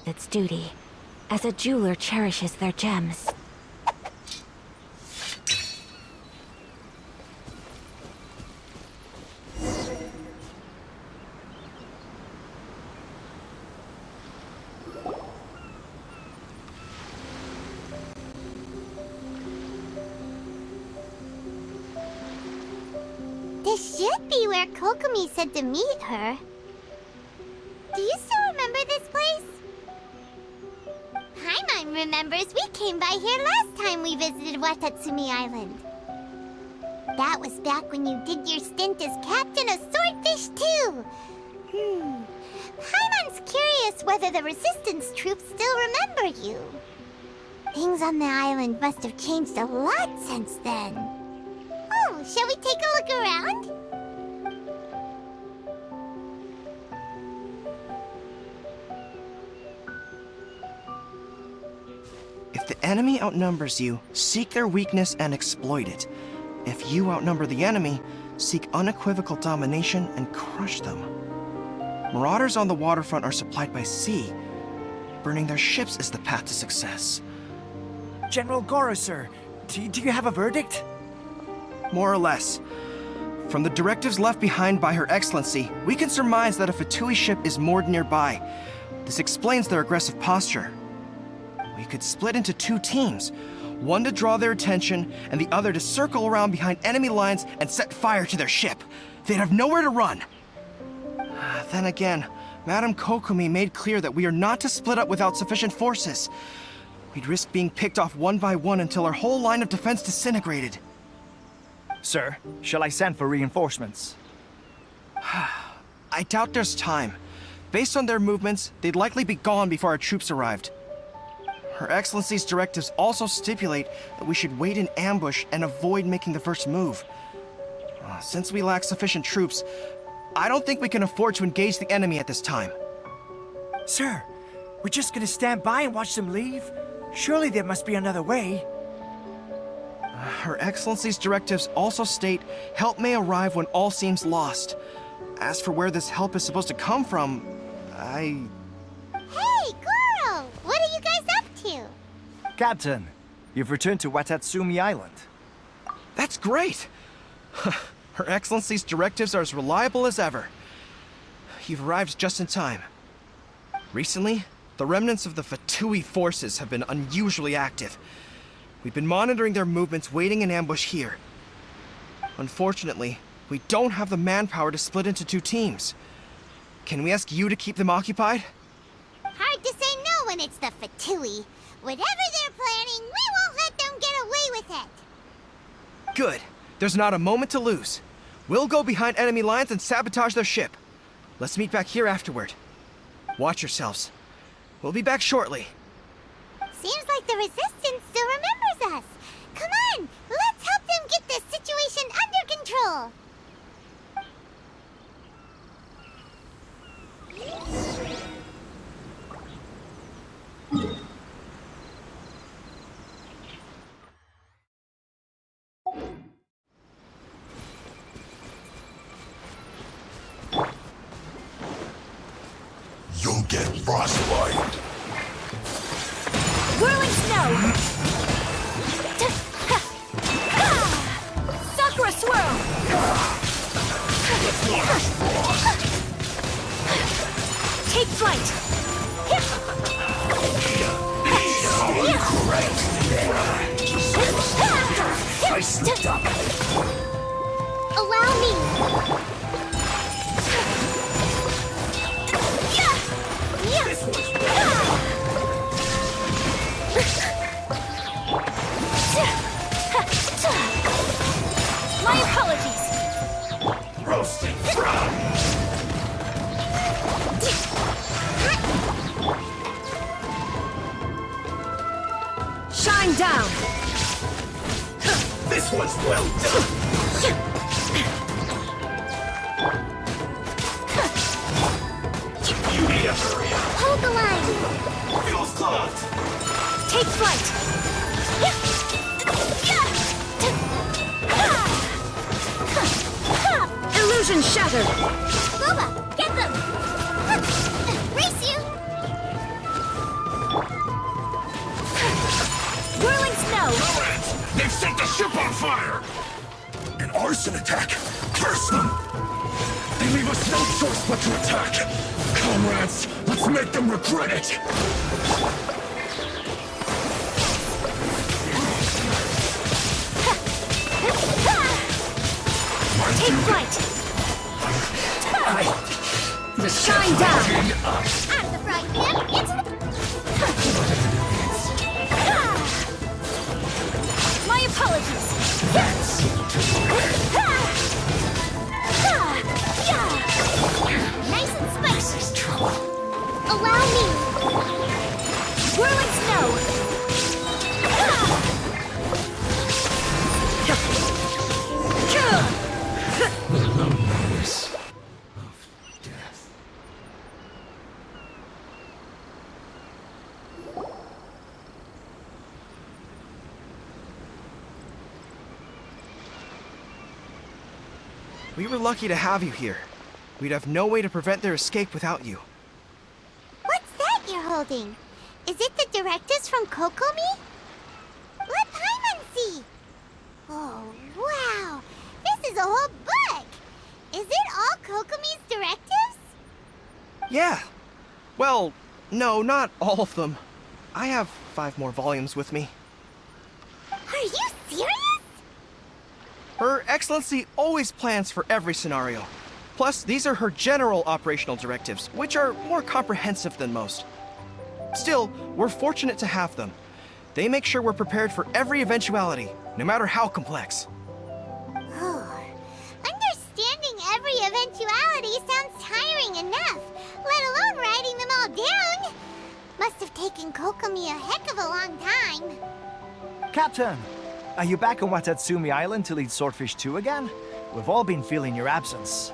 respect its duty, as a jeweler cherishes their gems. This should be where Kokomi said to meet her. Do you still remember this place? Paimon remembers we came by here last time we visited Watatsumi Island. That was back when you did your stint as captain of Swordfish too. Paimon's curious whether the resistance troops still remember you. Things on the island must have changed a lot since then. Oh, shall we take a look around? If the enemy outnumbers you, seek their weakness and exploit it. If you outnumber the enemy, seek unequivocal domination and crush them. Marauders on the waterfront are supplied by sea. Burning their ships is the path to success. General Goro, sir, do you have a verdict? More or less. From the directives left behind by Her Excellency, we can surmise that a Fatui ship is moored nearby. This explains their aggressive posture. We could split into two teams, one to draw their attention, and the other to circle around behind enemy lines and set fire to their ship. They'd have nowhere to run. Then again, Madame Kokomi made clear that we are not to split up without sufficient forces. We'd risk being picked off one by one until our whole line of defense disintegrated. Sir, shall I send for reinforcements? I doubt there's time. Based on their movements, they'd likely be gone before our troops arrived. Her Excellency's directives also stipulate that we should wait in ambush and avoid making the first move. Since we lack sufficient troops, I don't think we can afford to engage the enemy at this time. Sir, we're just gonna stand by and watch them leave? Surely there must be another way. Her Excellency's directives also state help may arrive when all seems lost. As for where this help is supposed to come from, Hey, Goro! What are you guys up to? Captain, you've returned to Watatsumi Island. That's great! Her Excellency's directives are as reliable as ever. You've arrived just in time. Recently, the remnants of the Fatui forces have been unusually active. We've been monitoring their movements, waiting in ambush here. Unfortunately, we don't have the manpower to split into two teams. Can we ask you to keep them occupied? Hard to say no when it's the Fatui. Whatever they're planning, we won't let them get away with it. Good. There's not a moment to lose. We'll go behind enemy lines and sabotage their ship. Let's meet back here afterward. Watch yourselves. We'll be back shortly. Seems like the Resistance still remembers us. Come on, let's help them get this situation under control. You'll get frostbite. Whirling snow! Sakura swirl! Take flight! I slipped up. Allow me. This was My apologies! roasting from. Shine down! This was well done. You need a hurry up. Hold the line. Fuel's clogged. Take flight! Illusion shattered! Boba, get them! Race you! fire! An arson attack! Curse them! They leave us no choice but to attack! Comrades, let's make them regret it! Take flight! Shine down! Out of the frying pan, into the... My apologies! Nice and spicy. Allow me. Whirling snow! We were lucky to have you here. We'd have no way to prevent their escape without you. What's that you're holding? Is it the directives from Kokomi? Let Paimon see. Oh, wow. This is a whole book. Is it all Kokomi's directives? Yeah. Well, no, not all of them. I have 5 more volumes with me. Are you serious? Her Excellency always plans for every scenario. Plus, these are her general operational directives, which are more comprehensive than most. Still, we're fortunate to have them. They make sure we're prepared for every eventuality, no matter how complex. Oh, understanding every eventuality sounds tiring enough, let alone writing them all down. Must have taken Kokomi a heck of a long time. Captain, are you back on Watatsumi Island to lead Swordfish 2 again? We've all been feeling your absence.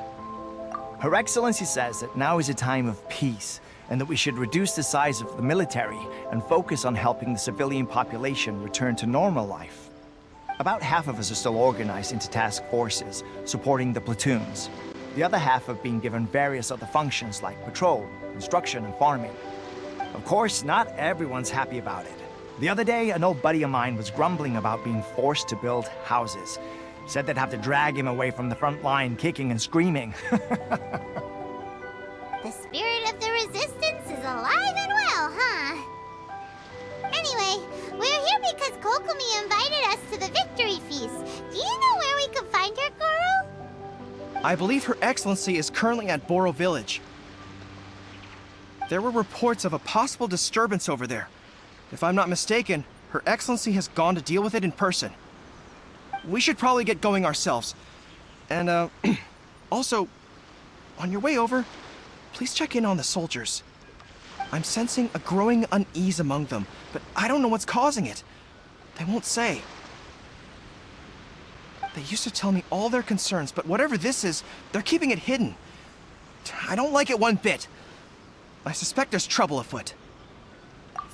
Her Excellency says that now is a time of peace, and that we should reduce the size of the military and focus on helping the civilian population return to normal life. About half of us are still organized into task forces, supporting the platoons. The other half have been given various other functions like patrol, construction, and farming. Of course, not everyone's happy about it. The other day, an old buddy of mine was grumbling about being forced to build houses. Said they'd have to drag him away from the front line, kicking and screaming. The spirit of the resistance is alive and well, huh? Anyway, we're here because Kokomi invited us to the victory feast. Do you know where we can find her, Goro? I believe Her Excellency is currently at Bourou village. There were reports of a possible disturbance over there. If I'm not mistaken, Her Excellency has gone to deal with it in person. We should probably get going ourselves. And, also, on your way over, please check in on the soldiers. I'm sensing a growing unease among them, but I don't know what's causing it. They won't say. They used to tell me all their concerns, but whatever this is, they're keeping it hidden. I don't like it one bit. I suspect there's trouble afoot.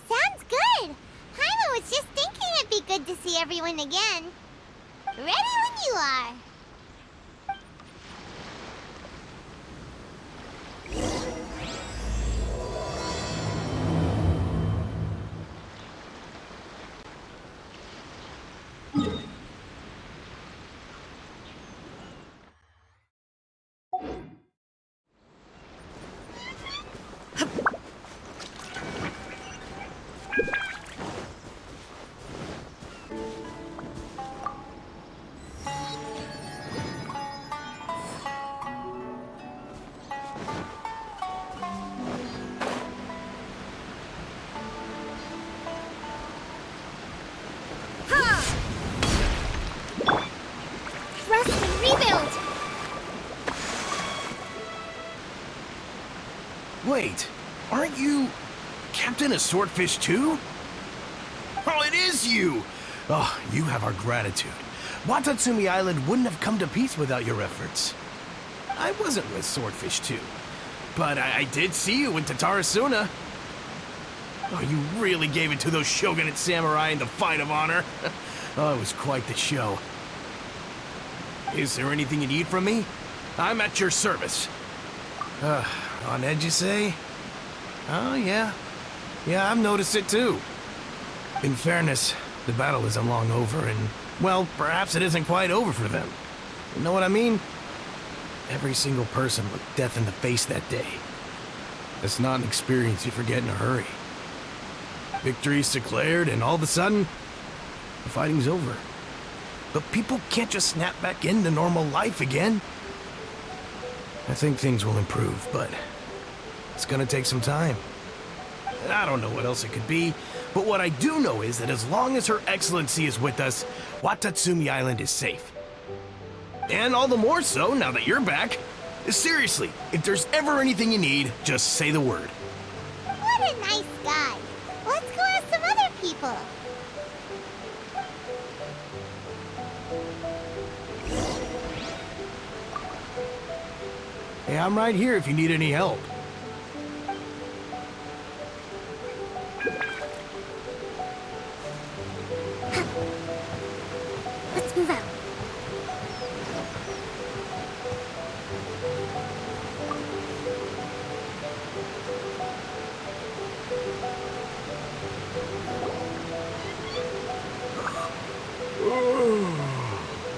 Sounds good. Paimon was just thinking it'd be good to see everyone again. Ready when you are. Wait, aren't you Captain of Swordfish too? Oh, it is you! Oh, you have our gratitude. Watatsumi Island wouldn't have come to peace without your efforts. I wasn't with Swordfish 2, but I did see you in Tatarasuna. Oh, you really gave it to those shogunate samurai in the fight of honor. Oh, it was quite the show. Is there anything you need from me? I'm at your service. On edge, you say? Oh, yeah. Yeah, I've noticed it too. In fairness, the battle isn't long over, and well, perhaps it isn't quite over for them. You know what I mean? Every single person looked death in the face that day. It's not an experience you forget in a hurry. Victory's declared, and all of a sudden, the fighting's over. But people can't just snap back into normal life again. I think things will improve, but it's gonna take some time. I don't know what else it could be, but what I do know is that as long as Her Excellency is with us, Watatsumi Island is safe. And all the more so now that you're back. Seriously, if there's ever anything you need, just say the word. What a nice guy. Let's go ask some other people. Hey, I'm right here if you need any help. Let's move out.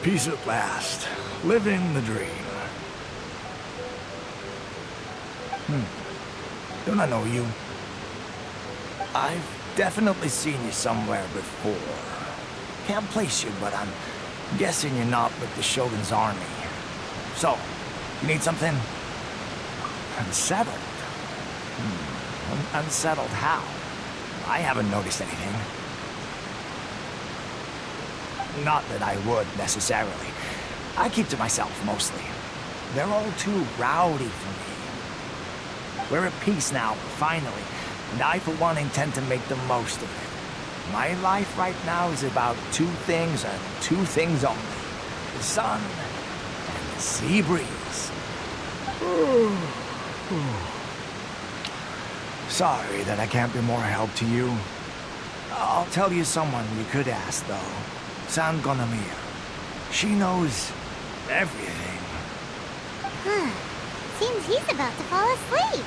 Peace at last. Living the dream. Don't I know you? I've definitely seen you somewhere before. Can't place you, but I'm guessing you're not with the Shogun's army. So, you need something? Unsettled? Unsettled how? I haven't noticed anything. Not that I would, necessarily. I keep to myself, mostly. They're all too rowdy for me. We're at peace now, finally, and I, for one, intend to make the most of it. My life right now is about two things and two things only. The sun and the sea breeze. Sorry that I can't be more help to you. I'll tell you someone you could ask, though. San Gonomiya. She knows everything. Seems he's about to fall asleep.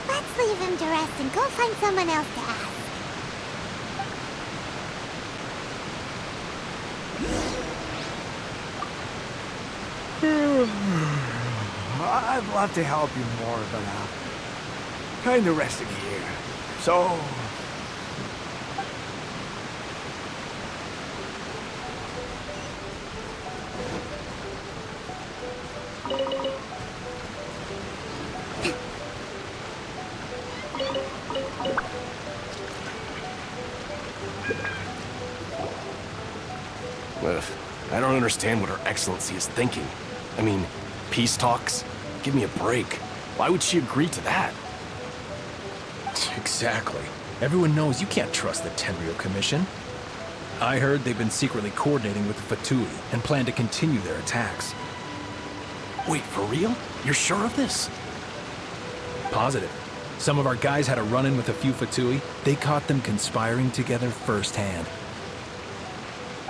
Let's leave him to rest and go find someone else to ask. I'd love to help you more, but kinda resting here. So... I don't understand what Her Excellency is thinking. I mean, peace talks? Give me a break. Why would she agree to that? Exactly. Everyone knows you can't trust the Tenryou Commission. I heard they've been secretly coordinating with the Fatui and plan to continue their attacks. Wait, for real? You're sure of this? Positive. Some of our guys had a run-in with a few Fatui. They caught them conspiring together firsthand.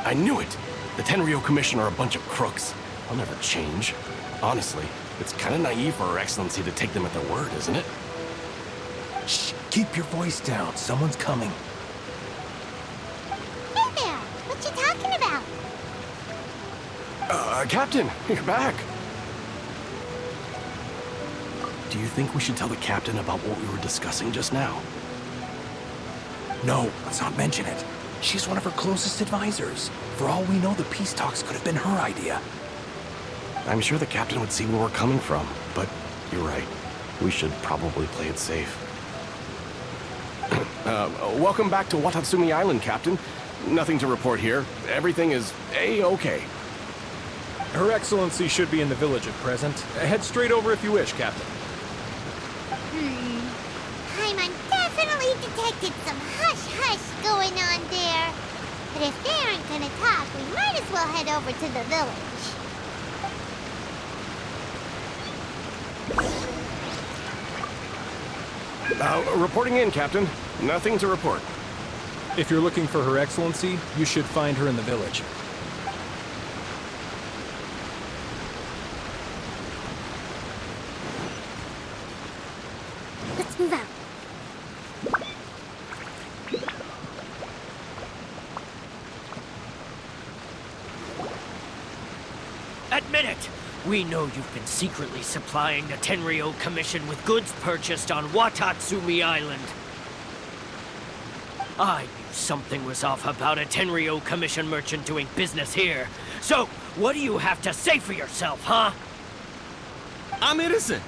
I knew it! The Tenryou Commission are a bunch of crooks. I'll never change. Honestly, it's kind of naive for Her Excellency to take them at their word, isn't it? Shh! Keep your voice down. Someone's coming. Hey there! What you talking about? Captain, you're back! Do you think we should tell the Captain about what we were discussing just now? No, let's not mention it. She's one of her closest advisors. For all we know, the peace talks could have been her idea. I'm sure the Captain would see where we're coming from, but you're right. We should probably play it safe. Welcome back to Watatsumi Island, Captain. Nothing to report here. Everything is A-okay. Her Excellency should be in the village at present. Head straight over if you wish, Captain. Paimon definitely detected some hush-hush going on there. But if they aren't gonna talk, we might as well head over to the village. Reporting in, Captain. Nothing to report. If you're looking for Her Excellency, you should find her in the village. Let's move out. admit it! We know you've been secretly supplying the Tenryou Commission with goods purchased on Watatsumi Island. I knew something was off about a Tenryou Commission merchant doing business here. So, what do you have to say for yourself, huh? I'm innocent.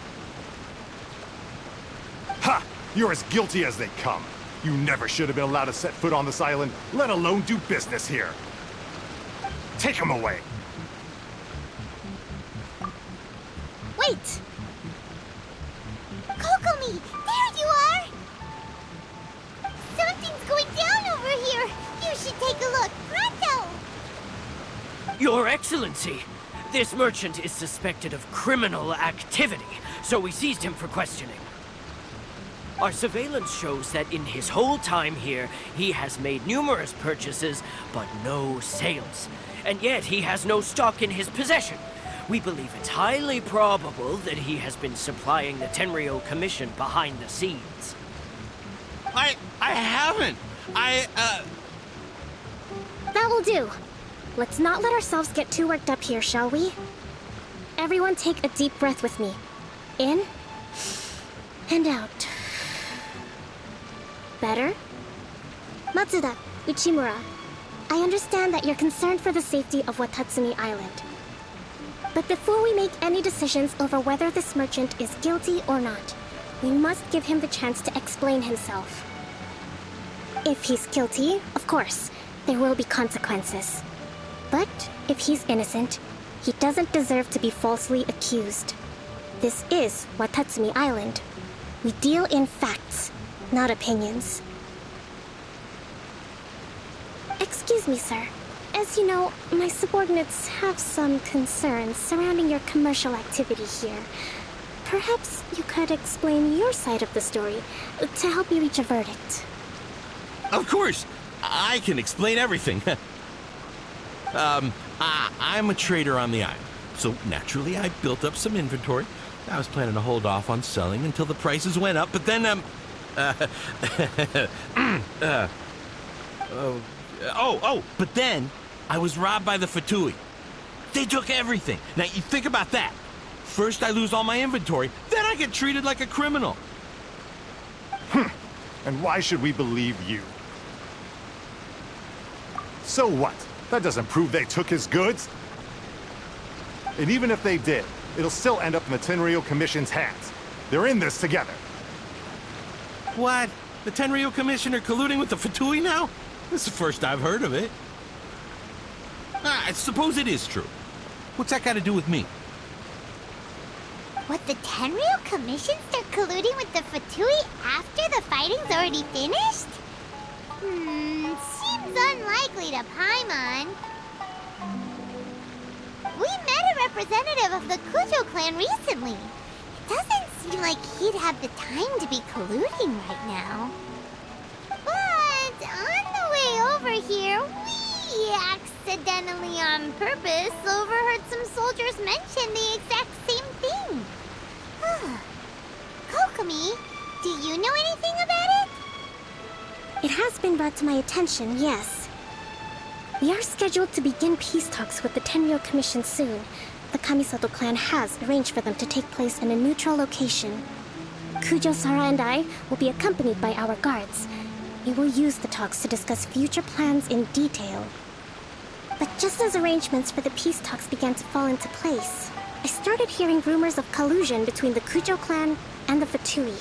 Ha! You're as guilty as they come. You never should have been allowed to set foot on this island, let alone do business here. Take him away. Wait! Kokomi! There you are! Something's going down over here! You should take a look! Pronto! Your Excellency! This merchant is suspected of criminal activity, so we seized him for questioning. Our surveillance shows that in his whole time here, he has made numerous purchases, but no sales. And yet he has no stock in his possession. We believe it's highly probable that he has been supplying the Tenryou Commission behind the scenes. I haven't. That will do. Let's not let ourselves get too worked up here, shall we? Everyone take a deep breath with me. In and out. Better? Matsuda, Uchimura, I understand that you're concerned for the safety of Watatsumi Island. But before we make any decisions over whether this merchant is guilty or not, we must give him the chance to explain himself. If he's guilty, of course, there will be consequences. But if he's innocent, he doesn't deserve to be falsely accused. This is Watatsumi Island. We deal in facts, not opinions. Excuse me, sir. As you know, my subordinates have some concerns surrounding your commercial activity here. Perhaps you could explain your side of the story to help me reach a verdict. Of course, I can explain everything. I'm a trader on the island, so naturally I built up some inventory. I was planning to hold off on selling until the prices went up, but then, but then I was robbed by the Fatui. They took everything. Now, you think about that. First I lose all my inventory, then I get treated like a criminal. And why should we believe you? So what? That doesn't prove they took his goods. And even if they did, it'll still end up in the Tenryou Commission's hands. They're in this together. What? The Tenryou Commissioner colluding with the Fatui now? This is the first I've heard of it. I suppose it is true. What's that got to do with me? What, the Tenryou Commission start colluding with the Fatui after the fighting's already finished? Seems unlikely to Paimon. We met a representative of the Kujo clan recently. It doesn't seem like he'd have the time to be colluding right now. But on the way over here, we accidentally on purpose overheard some soldiers mention the exact same thing. Kokomi, do you know anything about it? It has been brought to my attention, yes. We are scheduled to begin peace talks with the Tenryou Commission soon. The Kamisato clan has arranged for them to take place in a neutral location. Kujo, Sara, and I will be accompanied by our guards. We will use the talks to discuss future plans in detail. But just as arrangements for the peace talks began to fall into place, I started hearing rumors of collusion between the Kujo clan and the Fatui.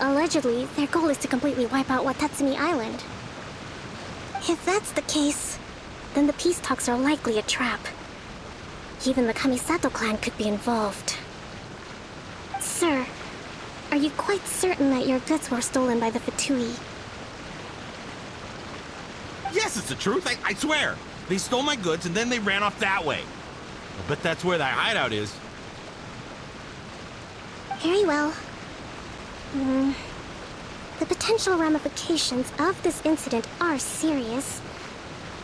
Allegedly, their goal is to completely wipe out Watatsumi Island. If that's the case, then the peace talks are likely a trap. Even the Kamisato clan could be involved. Sir, are you quite certain that your goods were stolen by the Fatui? Yes, it's the truth. I swear. They stole my goods and then they ran off that way. I bet that's where that hideout is. Very well. The potential ramifications of this incident are serious.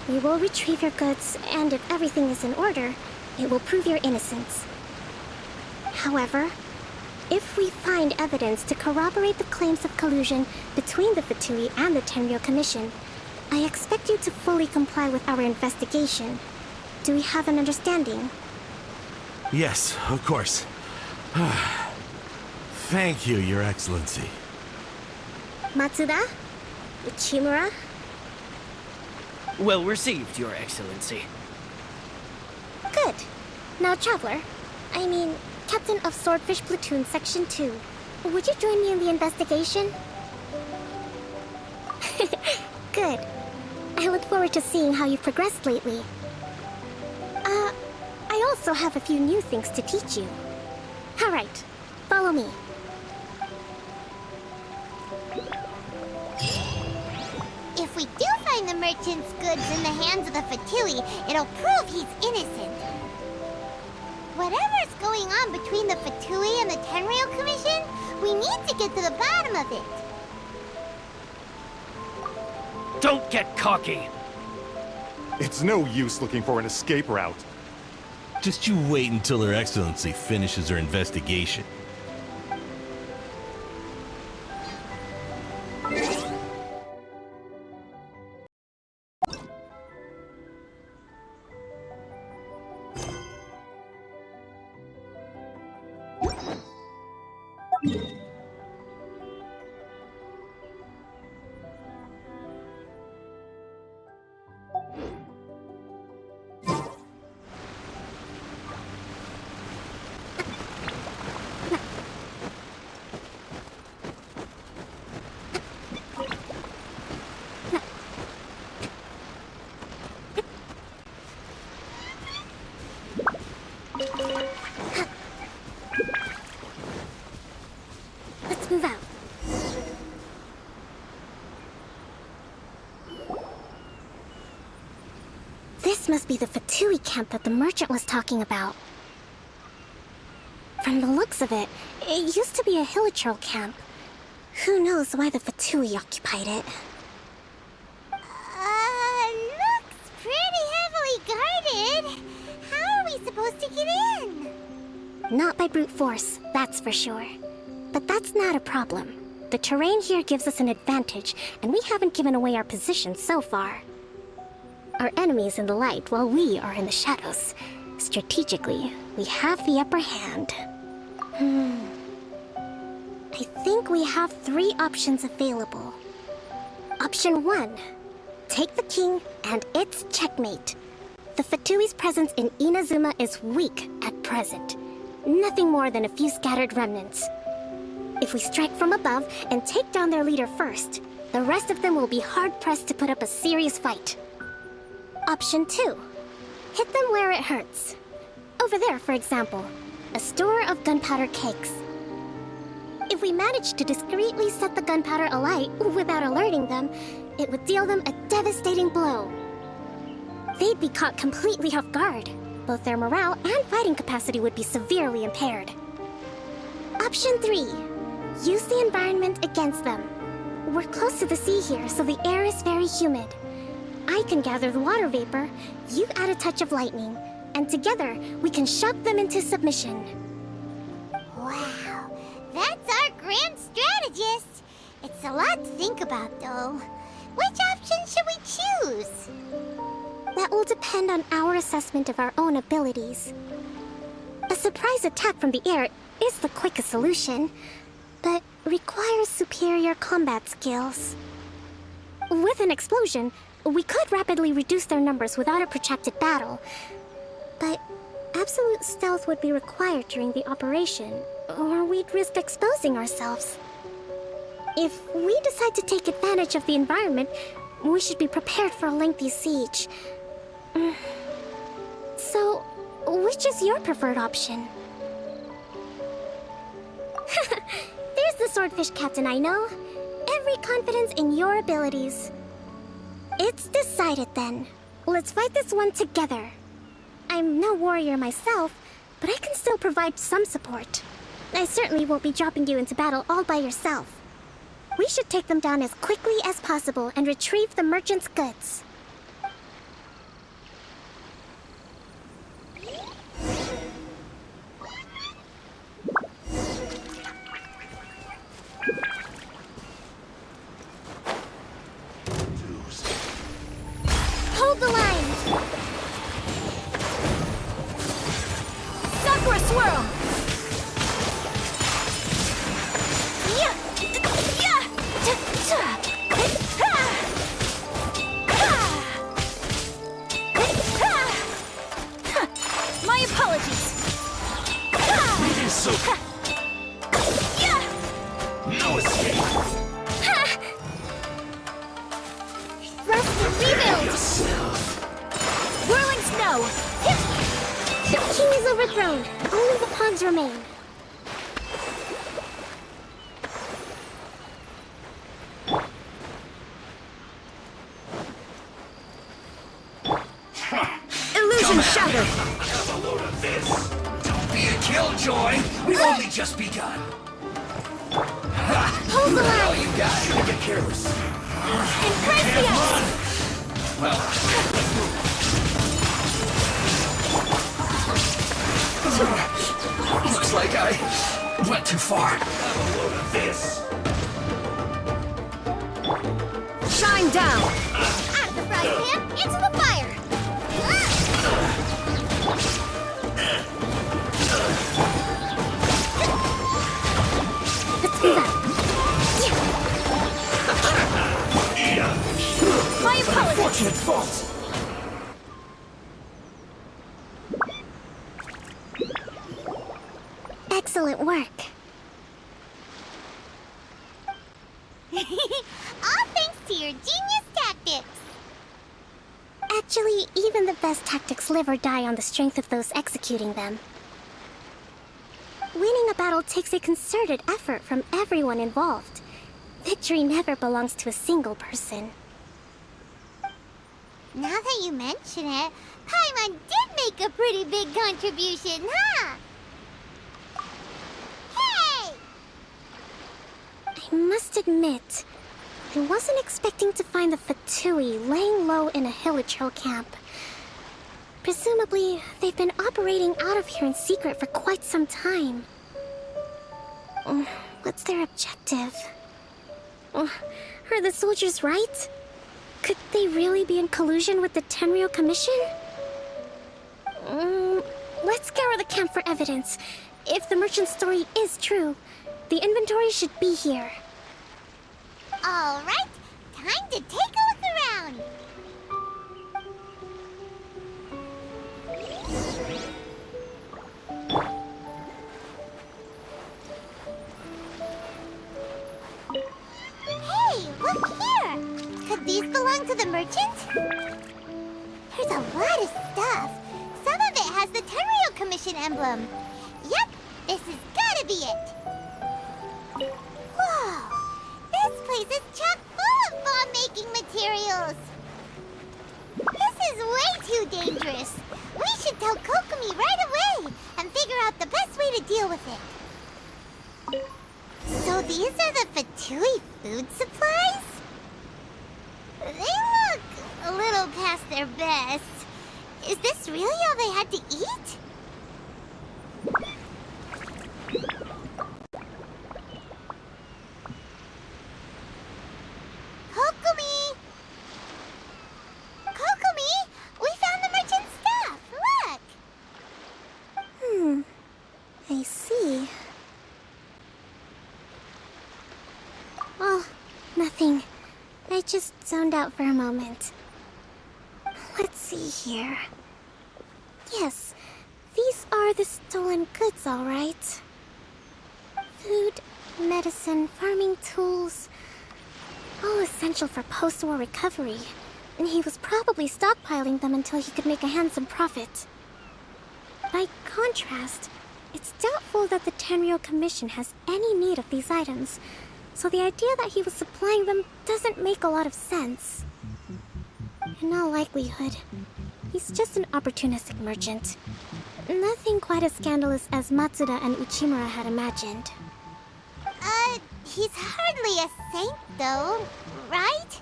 We will retrieve your goods, and if everything is in order, it will prove your innocence. However, if we find evidence to corroborate the claims of collusion between the Fatui and the Tenryou Commission, I expect you to fully comply with our investigation. Do we have an understanding? Yes, of course. Thank you, Your Excellency. Matsuda? Uchimura? Well received, Your Excellency. Good. Now, Traveler, I mean, Captain of Swordfish Platoon Section 2, would you join me in the investigation? Good. I look forward to seeing how you've progressed lately. I also have a few new things to teach you. Alright, follow me. If we do find the merchant's goods in the hands of the Fatui, it'll prove he's innocent. Whatever's going on between the Fatui and the Tenryou Commission, we need to get to the bottom of it. Don't get cocky! It's no use looking for an escape route. Just you wait until Her Excellency finishes her investigation. Let's move out. This must be the Fatui camp that the merchant was talking about. From the looks of it, it used to be a hilichurl camp. Who knows why the Fatui occupied it? Looks pretty heavily guarded. How are we supposed to get in? Not by brute force, that's for sure. But that's not a problem. The terrain here gives us an advantage, and we haven't given away our position so far. Our enemy's in the light while we are in the shadows. Strategically, we have the upper hand. I think we have 3 options available. Option 1. Take the king, and it's checkmate. The Fatui's presence in Inazuma is weak at present. Nothing more than a few scattered remnants. If we strike from above and take down their leader first, the rest of them will be hard-pressed to put up a serious fight. Option 2. Hit them where it hurts. Over there, for example, a store of gunpowder cakes. If we manage to discreetly set the gunpowder alight without alerting them, it would deal them a devastating blow. They'd be caught completely off guard. Both their morale and fighting capacity would be severely impaired. Option 3. Use the environment against them. We're close to the sea here, so the air is very humid. I can gather the water vapor, you add a touch of lightning, and together we can shock them into submission. Wow, that's our grand strategist. It's a lot to think about, though. Which option should we choose? That will depend on our assessment of our own abilities. A surprise attack from the air is the quickest solution, but requires superior combat skills. With an explosion, we could rapidly reduce their numbers without a protracted battle, but absolute stealth would be required during the operation, or we'd risk exposing ourselves. If we decide to take advantage of the environment, we should be prepared for a lengthy siege. So, which is your preferred option? There's the swordfish captain I know. Every confidence in your abilities. It's decided then. Let's fight this one together. I'm no warrior myself, but I can still provide some support. I certainly won't be dropping you into battle all by yourself. We should take them down as quickly as possible and retrieve the merchant's goods. Hold the line! Suck yourself. Whirling snow! The king is overthrown. Only the pawns remain. Illusion shattered! Have a load of this. Don't be a killjoy. We've only just begun. Hold the All line! you got. Shouldn't get careless. Impress the ice! Well, looks like I went too far. Have a load of this. Shine down! Out of the frying pan, into the fire! Let's move out. My apologies! Fortunate fault. Excellent work. All thanks to your genius tactics! Actually, even the best tactics live or die on the strength of those executing them. Winning a battle takes a concerted effort from everyone involved. Victory never belongs to a single person. Now that you mention it, Paimon did make a pretty big contribution, huh? Hey! I must admit, I wasn't expecting to find the Fatui laying low in a Hilichurl camp. Presumably, they've been operating out of here in secret for quite some time. What's their objective? Are the soldiers right? Could they really be in collusion with the Tenryou Commission? Let's scour the camp for evidence. If the merchant's story is true, the inventory should be here. All right, time to take a look around. Hey, look here! Could these belong to the merchant? There's a lot of stuff. Some of it has the Tenryou Commission emblem. Yep, this has gotta be it. Whoa! This place is chock full of bomb-making materials! This is way too dangerous! We should tell Kokomi right away and figure out the best way to deal with it. So these are the Fatui food supplies? They look a little past their best. Is this really all they had to eat? Kokomi! Kokomi! We found the merchant's stuff! Look! I see. Oh, nothing. I just zoned out for a moment. Let's see here. Yes, these are the stolen goods, all right. Food, medicine, farming tools, all essential for post-war recovery. And he was probably stockpiling them until he could make a handsome profit. By contrast, it's doubtful that the Tenryou Commission has any need of these items, so the idea that he was supplying them doesn't make a lot of sense. In all likelihood, he's just an opportunistic merchant. Nothing quite as scandalous as Matsuda and Uchimura had imagined. He's hardly a saint, though, right?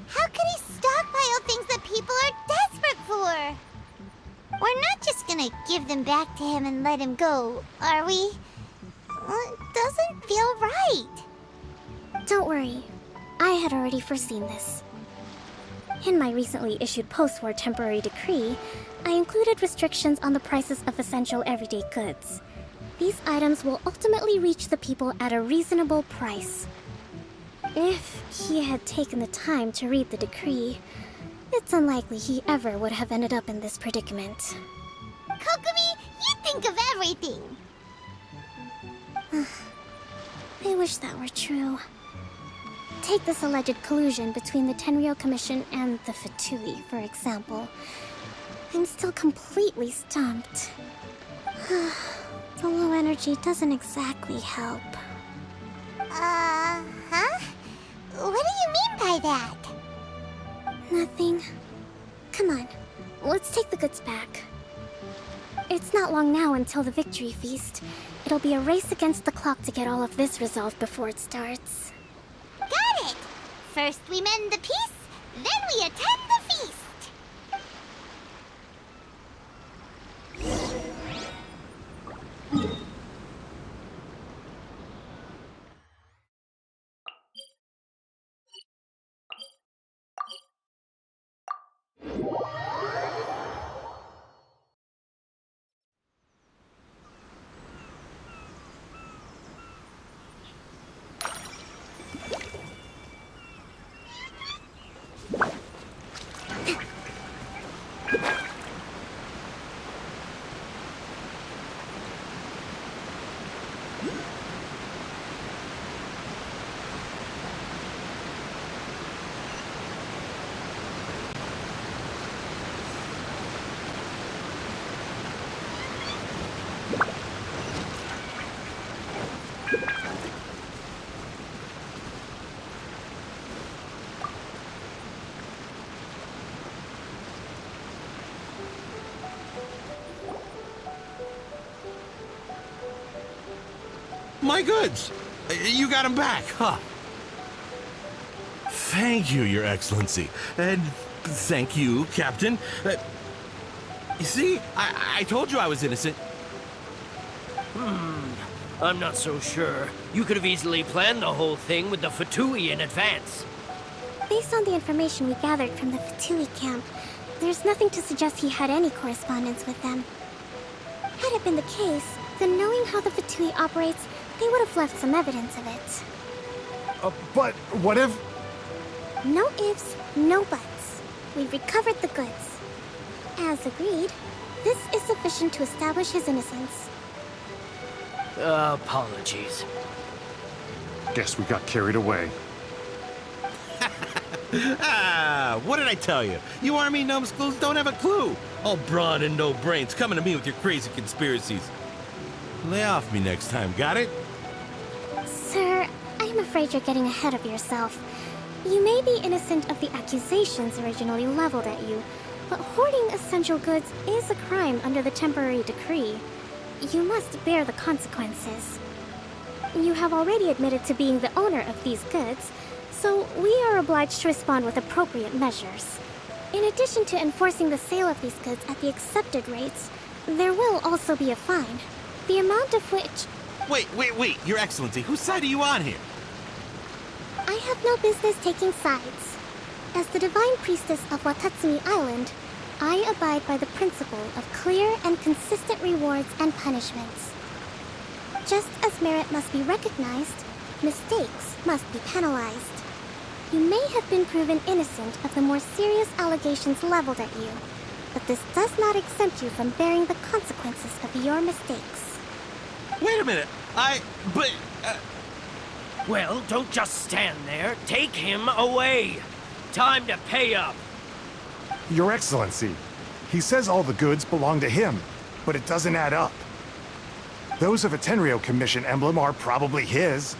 How could he stockpile things that people are desperate for? We're not just gonna give them back to him and let him go, are we? It doesn't feel right. Don't worry, I had already foreseen this. In my recently issued post-war temporary decree, I included restrictions on the prices of essential everyday goods. These items will ultimately reach the people at a reasonable price. If he had taken the time to read the decree, it's unlikely he ever would have ended up in this predicament. Kokomi, you think of everything! I wish that were true. Take this alleged collusion between the Tenryou Commission and the Fatui, for example. I'm still completely stumped. The low energy doesn't exactly help. Huh? What do you mean by that? Nothing. Come on, let's take the goods back. It's not long now until the victory feast. It'll be a race against the clock to get all of this resolved before it starts. Got it! First we mend the peace, then we attend the feast! My goods! You got them back, huh? Thank you, Your Excellency. And thank you, Captain. You see, I told you I was innocent. I'm not so sure. You could have easily planned the whole thing with the Fatui in advance. Based on the information we gathered from the Fatui camp, there's nothing to suggest he had any correspondence with them. Had it been the case, then knowing how the Fatui operates, they would have left some evidence of it. But what if... No ifs, no buts. We've recovered the goods. As agreed, this is sufficient to establish his innocence. Apologies. Guess we got carried away. What did I tell you? You army numbskulls don't have a clue. All brawn and no brains coming to me with your crazy conspiracies. Lay off me next time, got it? Sir, I'm afraid you're getting ahead of yourself. You may be innocent of the accusations originally leveled at you, but hoarding essential goods is a crime under the temporary decree. You must bear the consequences. You have already admitted to being the owner of these goods, so we are obliged to respond with appropriate measures. In addition to enforcing the sale of these goods at the accepted rates, there will also be a fine, the amount of which... Wait, Your Excellency, whose side are you on here? I have no business taking sides. As the Divine Priestess of Watatsumi Island, I abide by the principle of clear and consistent rewards and punishments. Just as merit must be recognized, mistakes must be penalized. You may have been proven innocent of the more serious allegations leveled at you, but this does not exempt you from bearing the consequences of your mistakes. Wait a minute, Well, don't just stand there. Take him away. Time to pay up. Your Excellency, he says all the goods belong to him, but it doesn't add up. Those of a Tenryou Commission emblem are probably his,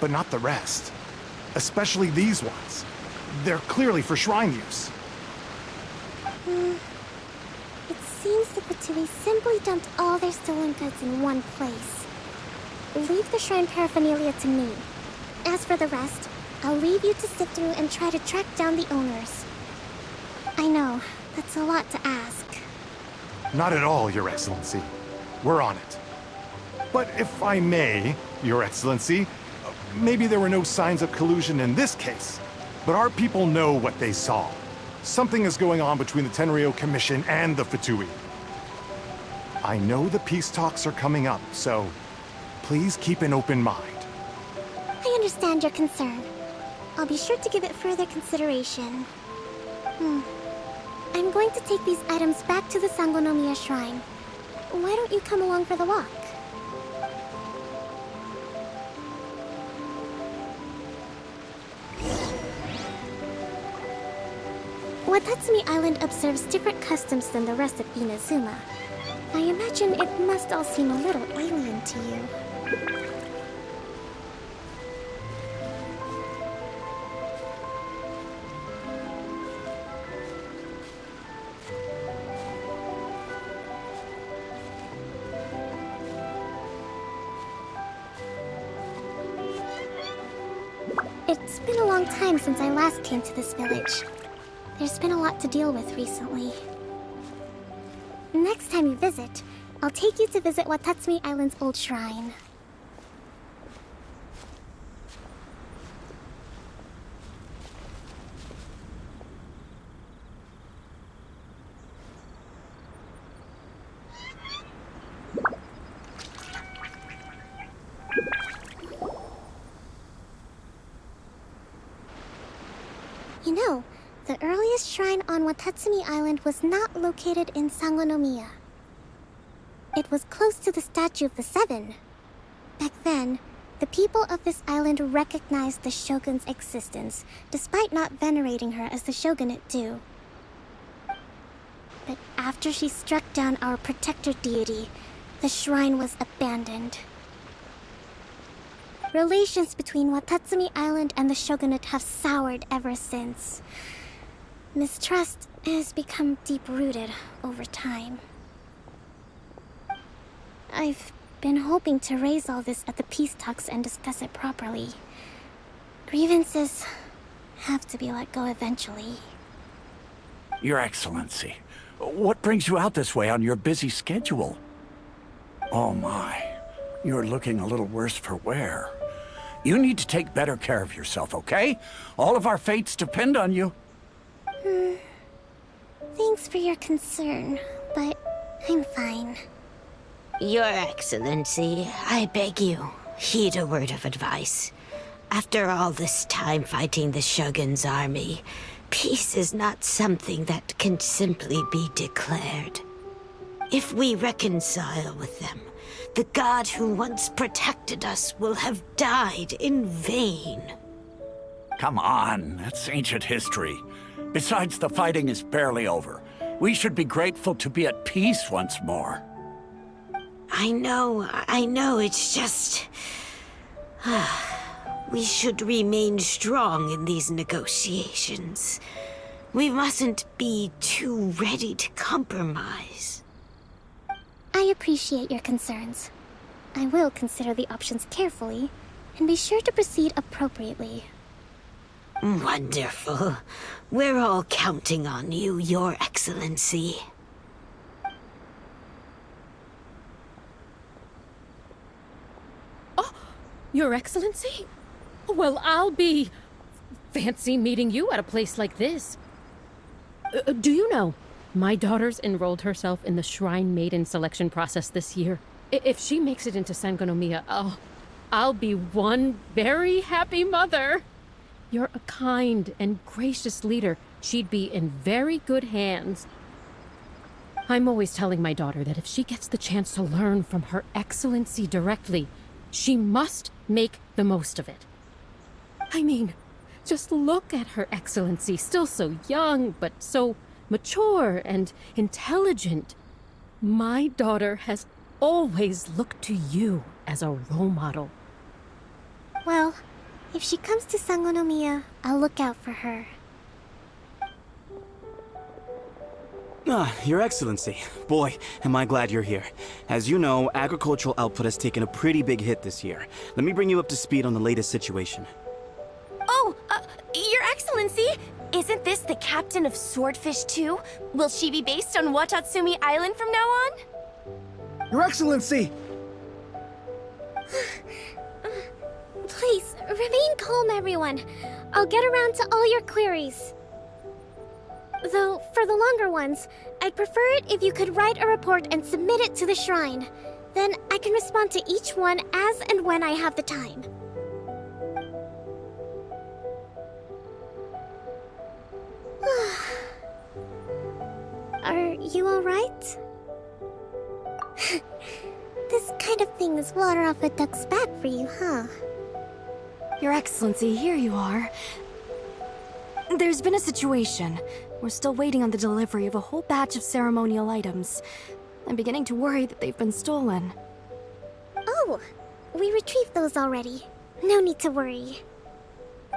but not the rest. Especially these ones. They're clearly for shrine use. It seems the Fatui simply dumped all their stolen goods in one place. Leave the shrine paraphernalia to me. As for the rest, I'll leave you to sift through and try to track down the owners. I know, that's a lot to ask. Not at all, Your Excellency. We're on it. But if I may, Your Excellency, maybe there were no signs of collusion in this case, but our people know what they saw. Something is going on between the Tenryou Commission and the Fatui. I know the peace talks are coming up, so please keep an open mind. I understand your concern. I'll be sure to give it further consideration. I'm going to take these items back to the Sangonomiya Shrine. Why don't you come along for the walk? Watatsumi Island observes different customs than the rest of Inazuma. I imagine it must all seem a little alien to you. It's been a long time since I last came to this village. There's been a lot to deal with recently. Next time you visit, I'll take you to visit Watatsumi Island's old shrine. You know, the earliest shrine on Watatsumi Island was not located in Sangonomiya. It was close to the statue of the Seven. Back then, the people of this island recognized the shogun's existence, despite not venerating her as the shogunate do. But after she struck down our protector deity, the shrine was abandoned. Relations between Watatsumi Island and the shogunate have soured ever since. Mistrust has become deep-rooted over time. I've been hoping to raise all this at the peace talks and discuss it properly. Grievances have to be let go eventually. Your Excellency, what brings you out this way on your busy schedule? Oh my, you're looking a little worse for wear. You need to take better care of yourself, okay? All of our fates depend on you. Thanks for your concern, but I'm fine. Your Excellency, I beg you, heed a word of advice. After all this time fighting the Shogun's army, peace is not something that can simply be declared. If we reconcile with them, the god who once protected us will have died in vain. Come on, that's ancient history. Besides, the fighting is barely over. We should be grateful to be at peace once more. I know, it's just... We should remain strong in these negotiations. We mustn't be too ready to compromise. I appreciate your concerns. I will consider the options carefully, and be sure to proceed appropriately. Wonderful. We're all counting on you, Your Excellency. Oh, Your Excellency? Well, I'll be... fancy meeting you at a place like this. Do you know, my daughter's enrolled herself in the Shrine Maiden selection process this year. If she makes it into Sangonomiya, I'll be one very happy mother. You're a kind and gracious leader. She'd be in very good hands. I'm always telling my daughter that if she gets the chance to learn from Her Excellency directly, she must make the most of it. I mean, just look at Her Excellency, still so young, but so mature and intelligent. My daughter has always looked to you as a role model. Well, if she comes to Sangonomiya, I'll look out for her. Your Excellency. Boy, am I glad you're here. As you know, agricultural output has taken a pretty big hit this year. Let me bring you up to speed on the latest situation. Oh, Your Excellency! Isn't this the captain of Swordfish 2? Will she be based on Watatsumi Island from now on? Your Excellency! Please, remain calm, everyone. I'll get around to all your queries. Though, for the longer ones, I'd prefer it if you could write a report and submit it to the shrine. Then I can respond to each one as and when I have the time. Are you alright? This kind of thing is water off a duck's back for you, huh? Your Excellency, here you are. There's been a situation. We're still waiting on the delivery of a whole batch of ceremonial items. I'm beginning to worry that they've been stolen. Oh, we retrieved those already. No need to worry.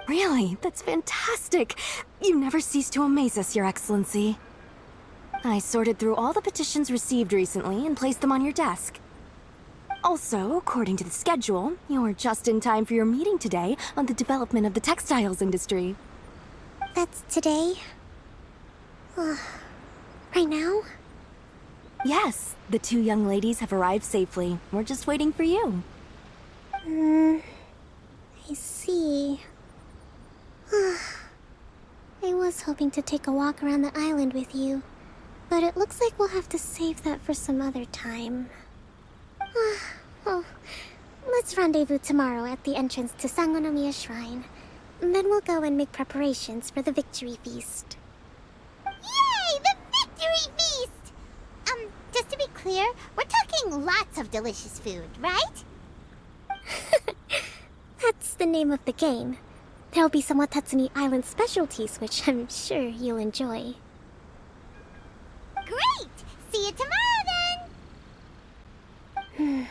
Really? That's fantastic! You never cease to amaze us, Your Excellency. I sorted through all the petitions received recently and placed them on your desk. Also, according to the schedule, you're just in time for your meeting today on the development of the textiles industry. That's today? Right now? Yes, the two young ladies have arrived safely. We're just waiting for you. I see. I was hoping to take a walk around the island with you, but it looks like we'll have to save that for some other time. Well, let's rendezvous tomorrow at the entrance to Sangonomiya Shrine. Then we'll go and make preparations for the victory feast. Yay! The victory feast! Just to be clear, we're talking lots of delicious food, right? That's the name of the game. There'll be some Watatsumi Island specialties, which I'm sure you'll enjoy. Great! See you tomorrow then!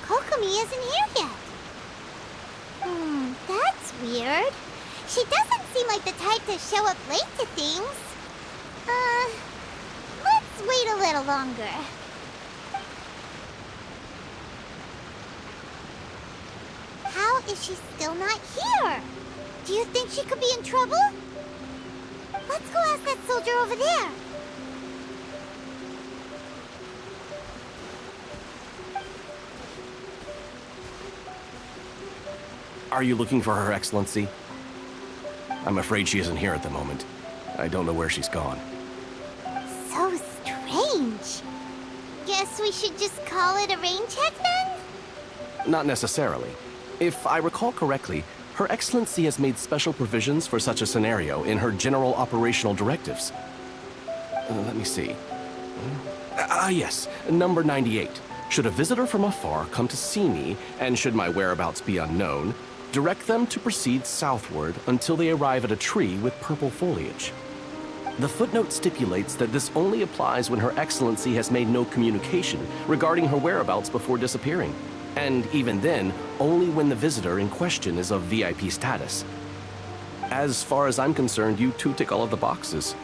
Kokomi isn't here yet. That's weird. She doesn't seem like the type to show up late to things. Let's wait a little longer. How is she still not here? Do you think she could be in trouble? Let's go ask that soldier over there. Are you looking for Her Excellency? I'm afraid she isn't here at the moment. I don't know where she's gone. So strange. Guess we should just call it a rain check then? Not necessarily. If I recall correctly, Her Excellency has made special provisions for such a scenario in her general operational directives. Let me see. Yes, number 98. Should a visitor from afar come to see me, and should my whereabouts be unknown, direct them to proceed southward until they arrive at a tree with purple foliage. The footnote stipulates that this only applies when Her Excellency has made no communication regarding her whereabouts before disappearing, and even then, only when the visitor in question is of VIP status. As far as I'm concerned, you two tick all of the boxes.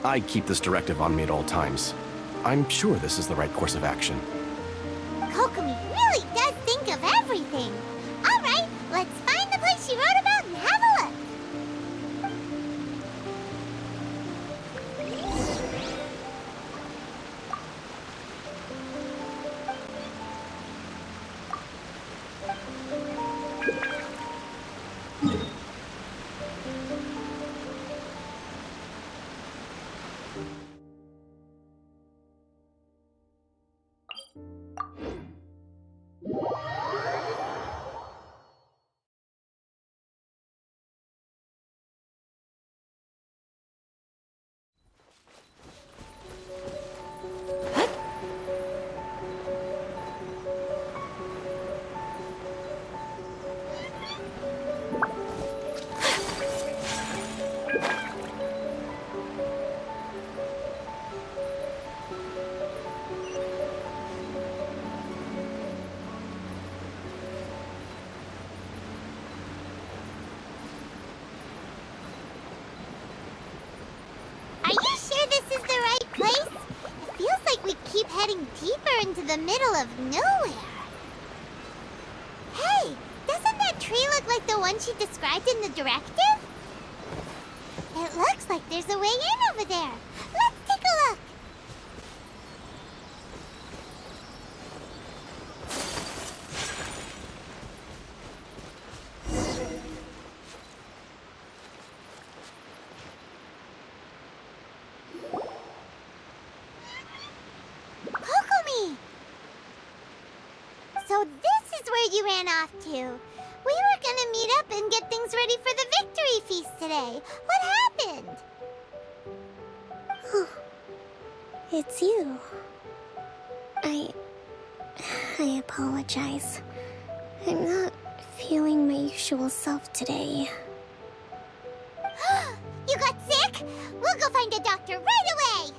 I keep this directive on me at all times. I'm sure this is the right course of action. Kokomi really does think of everything. All right, let's find the place she wrote about and have a look. here into the middle of nowhere. Hey, doesn't that tree look like the one she described in the directive? It looks like there's a way in over there. Let's take a look. Kokomi! So this is where you ran off to. We were gonna meet up and get things ready for the victory feast today. What happened? It's you. I apologize. I'm not feeling my usual self today. You got sick? We'll go find a doctor right away!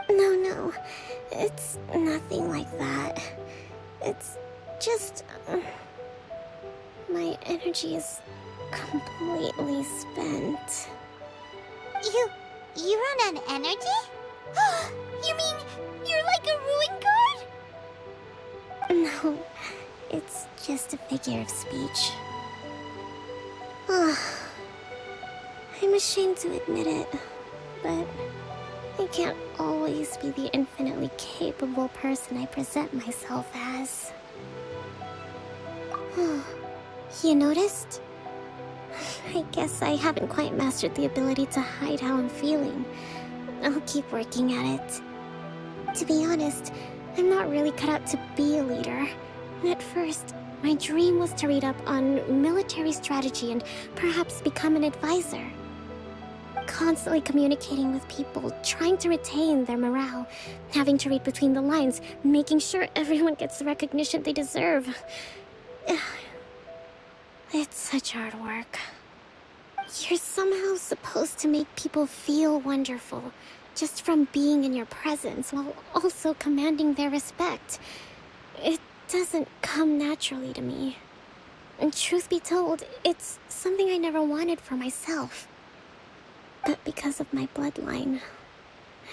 No. It's nothing like that. It's just... my energy is completely spent. You run on energy? You mean you're like a ruin guard? No, it's just a figure of speech. I'm ashamed to admit it, but I can't always be the infinitely capable person I present myself as. You noticed? I guess I haven't quite mastered the ability to hide how I'm feeling. I'll keep working at it. To be honest, I'm not really cut out to be a leader. And at first, my dream was to read up on military strategy and perhaps become an advisor. Constantly communicating with people, trying to retain their morale, having to read between the lines, making sure everyone gets the recognition they deserve. It's such hard work. You're somehow supposed to make people feel wonderful, just from being in your presence, while also commanding their respect. It doesn't come naturally to me. And truth be told, it's something I never wanted for myself. But because of my bloodline,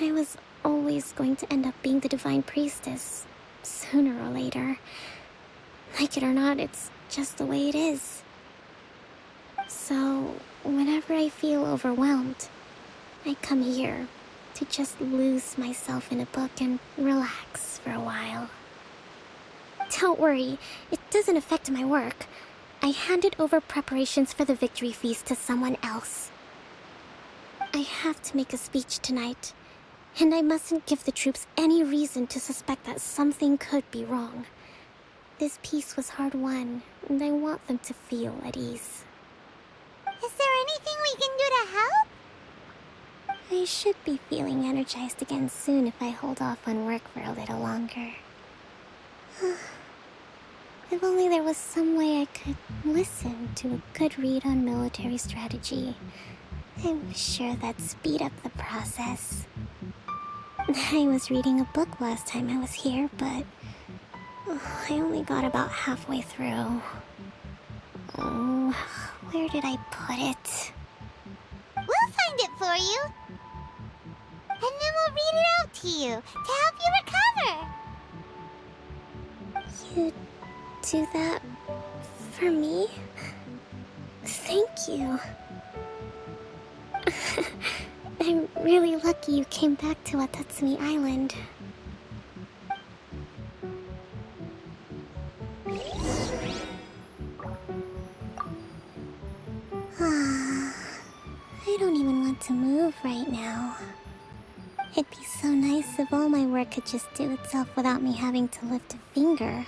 I was always going to end up being the Divine Priestess, sooner or later. Like it or not, it's just the way it is. So, whenever I feel overwhelmed, I come here to just lose myself in a book and relax for a while. Don't worry, it doesn't affect my work. I handed over preparations for the victory feast to someone else. I have to make a speech tonight, and I mustn't give the troops any reason to suspect that something could be wrong. This peace was hard won, and I want them to feel at ease. Is there anything we can do to help? I should be feeling energized again soon if I hold off on work for a little longer. If only there was some way I could listen to a good read on military strategy. I'm sure that'd speed up the process. I was reading a book last time I was here, but I only got about halfway through. Where did I put it? We'll find it for you. And then we'll read it out to you to help you recover. You do that for me? Thank you. I'm really lucky you came back to Watatsumi Island. I don't even want to move right now. It'd be so nice if all my work could just do itself without me having to lift a finger.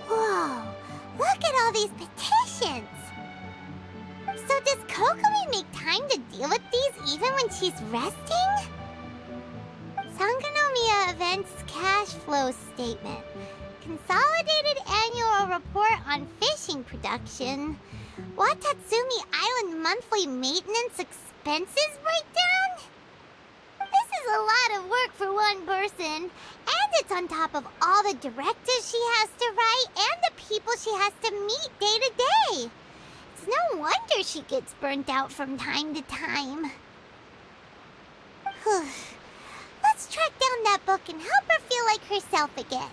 Whoa, look at all these petitions! So does Kokomi make time to deal with these even when she's resting? Sangonomiya Events Cash Flow Statement. Consolidated Annual Report on Fishing Production. Watatsumi Island Monthly Maintenance Expenses Breakdown? This is a lot of work for one person, and it's on top of all the directives she has to write and the people she has to meet day to day. It's no wonder she gets burnt out from time to time. Let's track down that book and help her feel like herself again.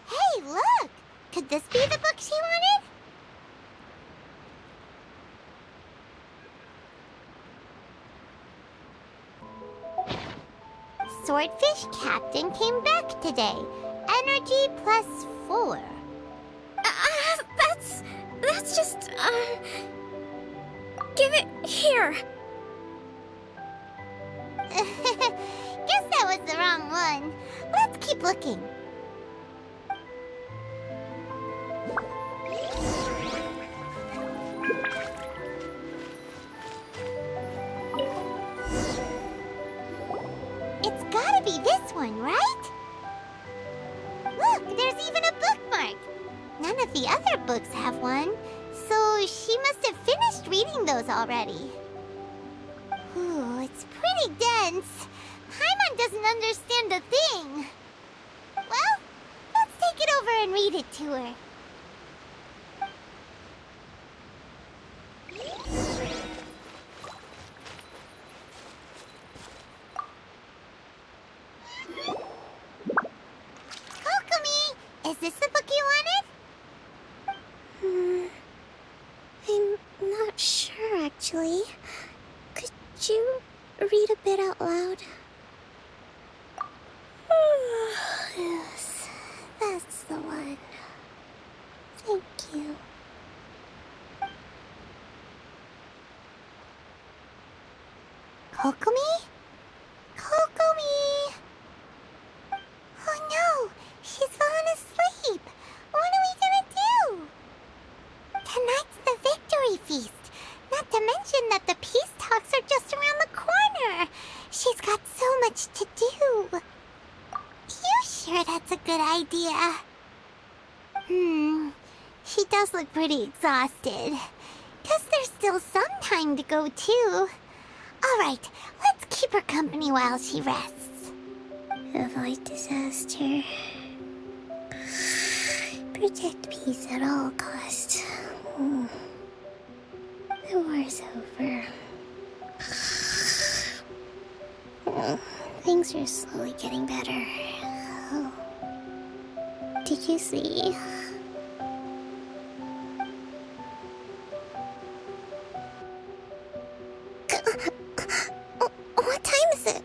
Hey, look! Could this be the book she wanted? Swordfish Captain came back today. Energy +4. That's just, give it here. Guess that was the wrong one. Let's keep looking. It's gotta be this one, right? Look, there's even a bookmark. None of the other books have one, so she must have finished reading those already. Ooh, it's pretty dense. Paimon doesn't understand a thing. Well, let's take it over and read it to her. Kokomi, is this the book you wanted? I'm not sure, actually. Could you read a bit out loud? Yes, that's the one. Thank you. Kokomi? Kokomi! Oh no, she's fallen asleep. What are we gonna do? Tonight's the victory feast. Not to mention that the peace talks are just around the corner. She's got so much to do. You sure that's a good idea? She does look pretty exhausted. Guess there's still some time to go too. Alright, let's keep her company while she rests. Avoid disaster. Protect peace at all costs. The war's over. Things are slowly getting better. Did you see? What time is it?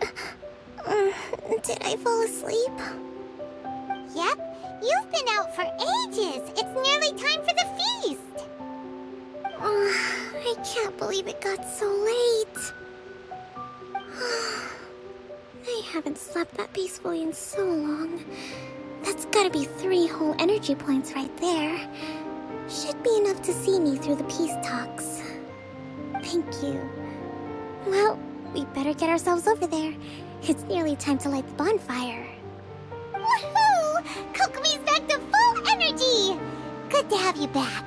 Did I fall asleep? Yep, you've been out for ages. It's nearly time for the feast. I can't believe it got so late. I haven't slept that peacefully in so long. That's gotta be 3 whole energy points right there. Should be enough to see me through the peace talks. Thank you. Well, we better get ourselves over there. It's nearly time to light the bonfire. Woohoo! Kokomi's back to full energy! Good to have you back.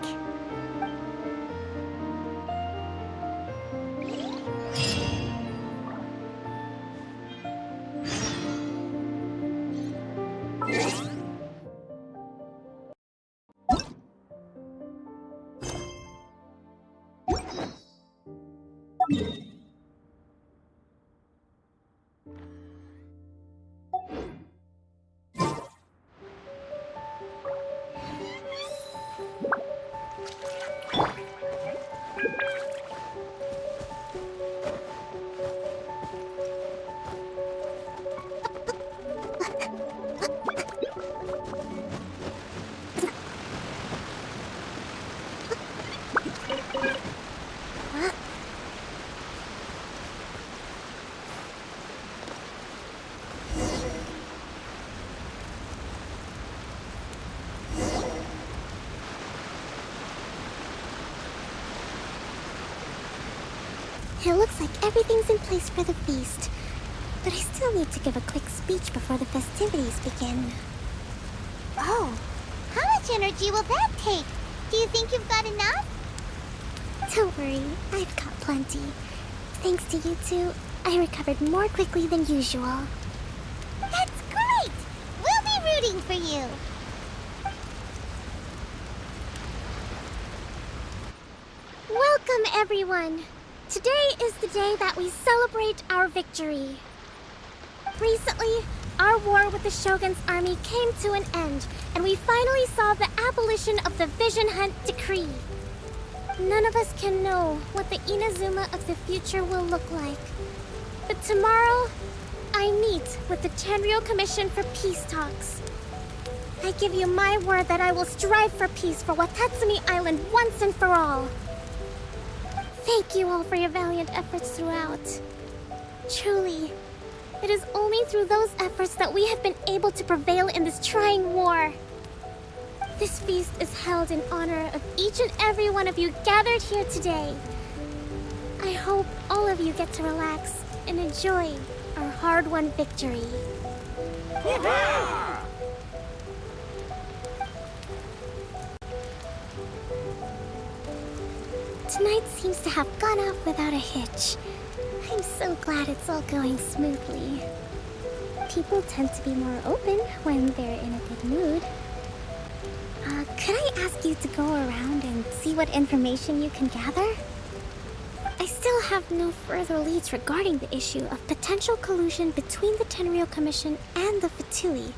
It looks like everything's in place for the feast. But I still need to give a quick speech before the festivities begin. Oh, how much energy will that take? Do you think you've got enough? Don't worry, I've got plenty. Thanks to you two, I recovered more quickly than usual. That's great! We'll be rooting for you. Welcome, everyone. Today is the day that we celebrate our victory. Recently, our war with the Shogun's army came to an end, and we finally saw the abolition of the Vision Hunt Decree. None of us can know what the Inazuma of the future will look like. But tomorrow, I meet with the Tenryou Commission for peace talks. I give you my word that I will strive for peace for Watatsumi Island once and for all. Thank you all for your valiant efforts throughout. Truly, it is only through those efforts that we have been able to prevail in this trying war. This feast is held in honor of each and every one of you gathered here today. I hope all of you get to relax and enjoy our hard-won victory. Tonight seems to have gone off without a hitch. I'm so glad it's all going smoothly. People tend to be more open when they're in a good mood. Could I ask you to go around and see what information you can gather? I still have no further leads regarding the issue of potential collusion between the Tenryou Commission and the Fatui.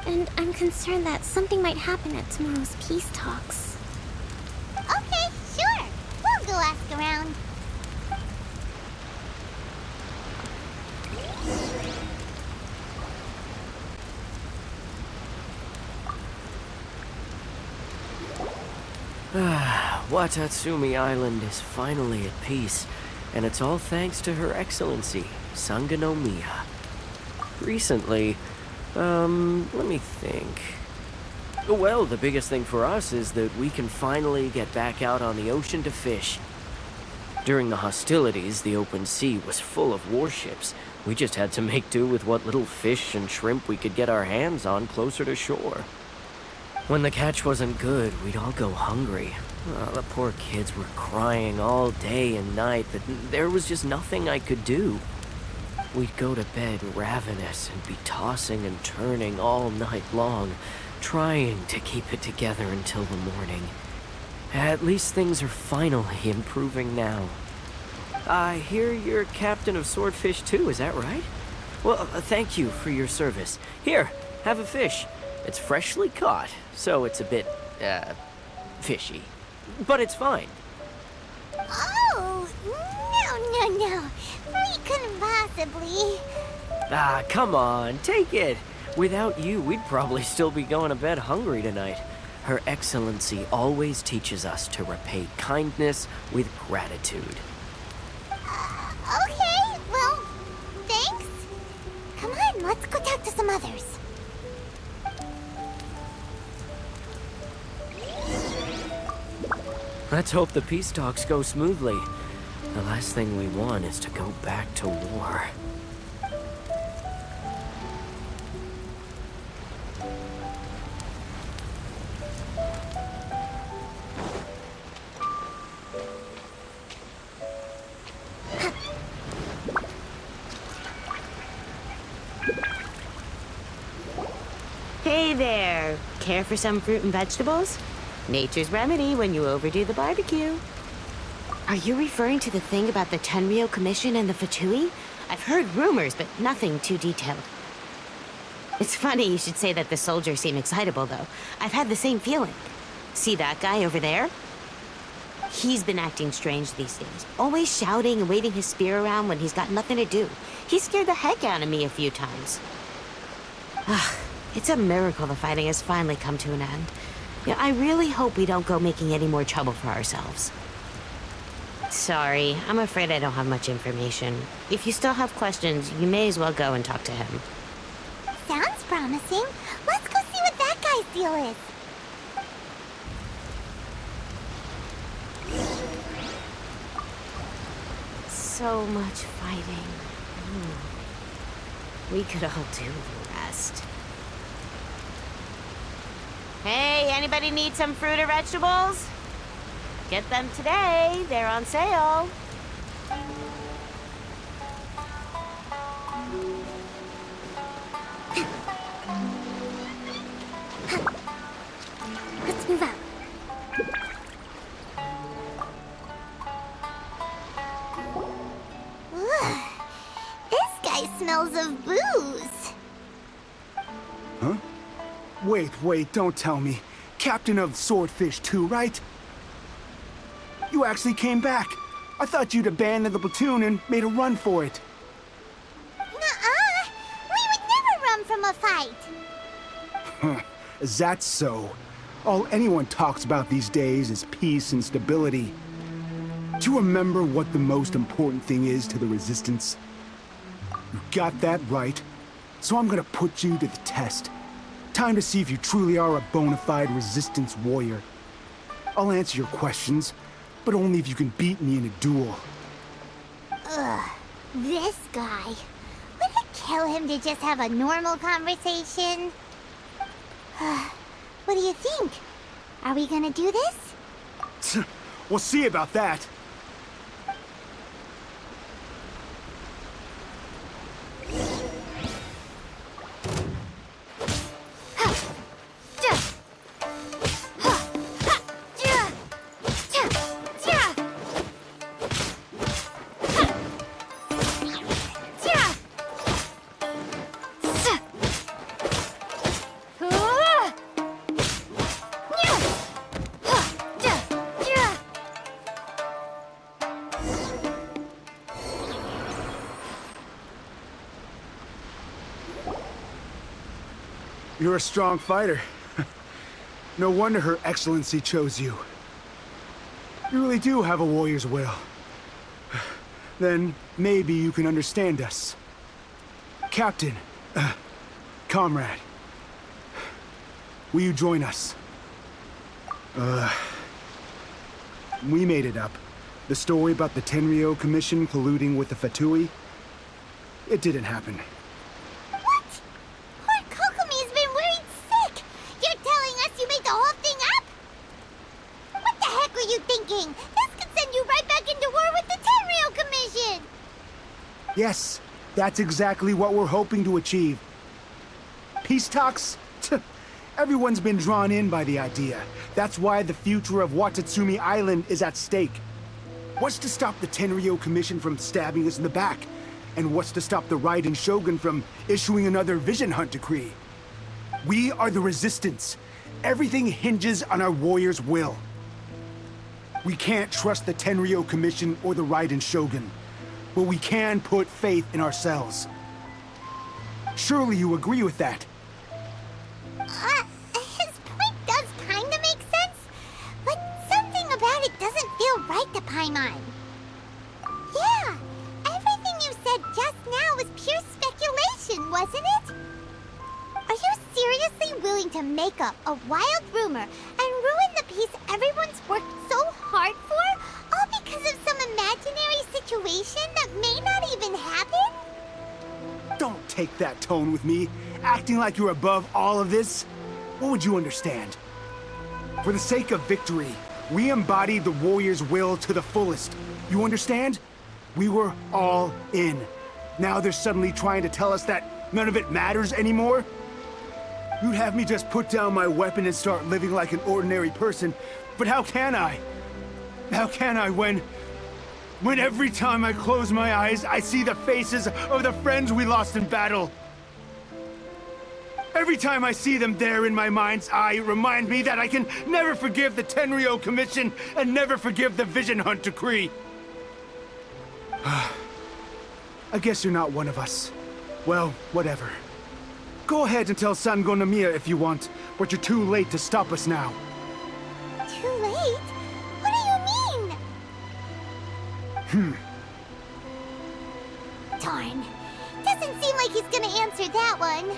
And I'm concerned that something might happen at tomorrow's peace talks. Okay, sure. We'll go ask around. Watatsumi Island is finally at peace, and it's all thanks to Her Excellency, Sangonomiya. Recently, let me think. Well, the biggest thing for us is that we can finally get back out on the ocean to fish. During the hostilities, the open sea was full of warships. We just had to make do with what little fish and shrimp we could get our hands on closer to shore. When the catch wasn't good, we'd all go hungry. The poor kids were crying all day and night, but there was just nothing I could do. We'd go to bed ravenous and be tossing and turning all night long, trying to keep it together until the morning. At least things are finally improving now. I hear you're captain of Swordfish too, is that right? Well, thank you for your service. Here, have a fish. It's freshly caught, so it's a bit, fishy. But it's fine. Oh, no. We couldn't possibly. Come on, take it. Without you, we'd probably still be going to bed hungry tonight. Her Excellency always teaches us to repay kindness with gratitude. Okay, well, thanks. Come on, let's go talk to some others. Let's hope the peace talks go smoothly. The last thing we want is to go back to war. Hey there! Care for some fruit and vegetables? Nature's remedy when you overdo the barbecue. Are you referring to the thing about the Tenryou Commission and the Fatui? I've heard rumors, but nothing too detailed. It's funny you should say that the soldiers seem excitable, though. I've had the same feeling. See that guy over there? He's been acting strange these days. Always shouting and waving his spear around when he's got nothing to do. He scared the heck out of me a few times. It's a miracle the fighting has finally come to an end. Yeah, I really hope we don't go making any more trouble for ourselves. Sorry, I'm afraid I don't have much information. If you still have questions, you may as well go and talk to him. Sounds promising. Let's go see what that guy's deal is. So much fighting. We could all do the rest. Hey, anybody need some fruit or vegetables? Get them today. They're on sale. Let's move out. Ugh. This guy smells of booze. Huh? Wait, don't tell me. Captain of Swordfish 2, right? You actually came back. I thought you'd abandoned the platoon and made a run for it. Nuh-uh. We would never run from a fight. Huh. Is that so? All anyone talks about these days is peace and stability. Do you remember what the most important thing is to the Resistance? You got that right. So I'm gonna put you to the test. Time to see if you truly are a bona fide Resistance warrior. I'll answer your questions, but only if you can beat me in a duel. Ugh. This guy. Would it kill him to just have a normal conversation? What do you think? Are we gonna do this? We'll see about that. You're a strong fighter. No wonder Her Excellency chose you. You really do have a warrior's will. Then maybe you can understand us. Captain, comrade, will you join us? We made it up. The story about the Tenryou Commission colluding with the Fatui, it didn't happen. What? Poor Kokomi's been worried sick. You're telling us you made the whole thing up? What the heck were you thinking? This could send you right back into war with the Tenryou Commission. Yes, that's exactly what we're hoping to achieve. Peace talks? Everyone's been drawn in by the idea. That's why the future of Watatsumi Island is at stake. What's to stop the Tenryou Commission from stabbing us in the back? And what's to stop the Raiden Shogun from issuing another Vision Hunt decree? We are the Resistance. Everything hinges on our warrior's will. We can't trust the Tenryou Commission or the Raiden Shogun, but we can put faith in ourselves. Surely you agree with that? His point does kinda make sense, but something about it doesn't feel right to Paimon. Yeah, everything you said just now was pure speculation, wasn't it? Are you seriously willing to make up a wild rumor and ruin the peace everyone's worked so hard for, all because of some imaginary situation that may not even happen? Don't take that tone with me, acting like you're above all of this. What would you understand? For the sake of victory, we embodied the warrior's will to the fullest. You understand? We were all in. Now they're suddenly trying to tell us that none of it matters anymore? You'd have me just put down my weapon and start living like an ordinary person, but how can I? How can I when every time I close my eyes, I see the faces of the friends we lost in battle? Every time I see them there in my mind's eye, it reminds me that I can never forgive the Tenryou Commission and never forgive the Vision Hunt decree. I guess you're not one of us. Well, whatever. Go ahead and tell Sango Nomiya if you want, but you're too late to stop us now. Too late? What do you mean? Darn. Doesn't seem like he's gonna answer that one.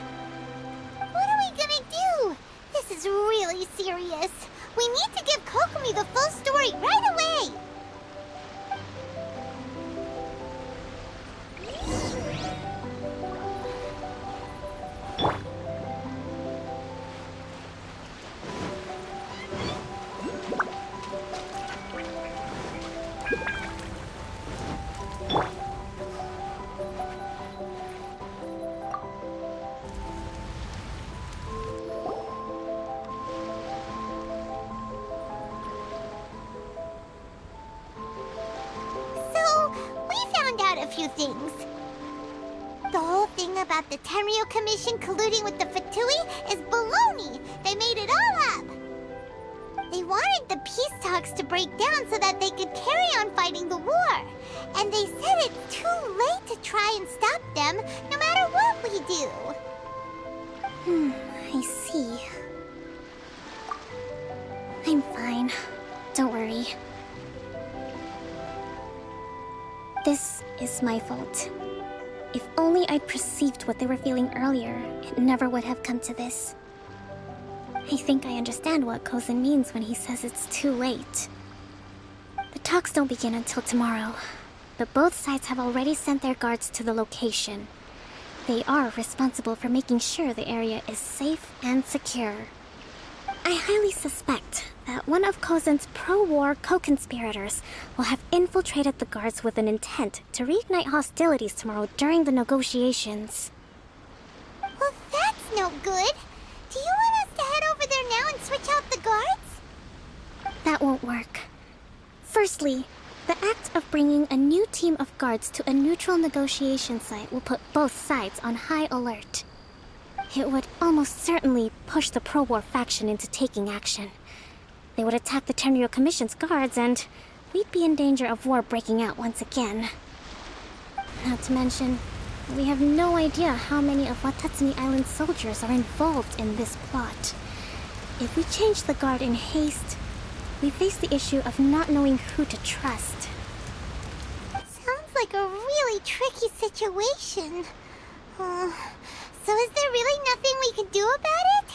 What are we gonna do? This is really serious. We need to give Kokomi the full story right away. few things. The whole thing about the Tenryu Commission colluding with the Fatui is baloney. They made it all up. They wanted the peace talks to break down so that they could carry on fighting the war. And they said it's too late to try and stop them, no matter what we do. I see. I'm fine. Don't worry. This is my fault. If only I'd perceived what they were feeling earlier, it never would have come to this. I think I understand what Kozan means when he says it's too late. The talks don't begin until tomorrow, but both sides have already sent their guards to the location. They are responsible for making sure the area is safe and secure. I highly suspect that one of Kozan's pro-war co-conspirators will have infiltrated the guards with an intent to reignite hostilities tomorrow during the negotiations. Well, that's no good. Do you want us to head over there now and switch out the guards? That won't work. Firstly, the act of bringing a new team of guards to a neutral negotiation site will put both sides on high alert. It would almost certainly push the pro-war faction into taking action. They would attack the Tenryu Commission's guards, and we'd be in danger of war breaking out once again. Not to mention, we have no idea how many of Watatsumi Island's soldiers are involved in this plot. If we change the guard in haste, we face the issue of not knowing who to trust. Sounds like a really tricky situation. So is there really nothing we can do about it?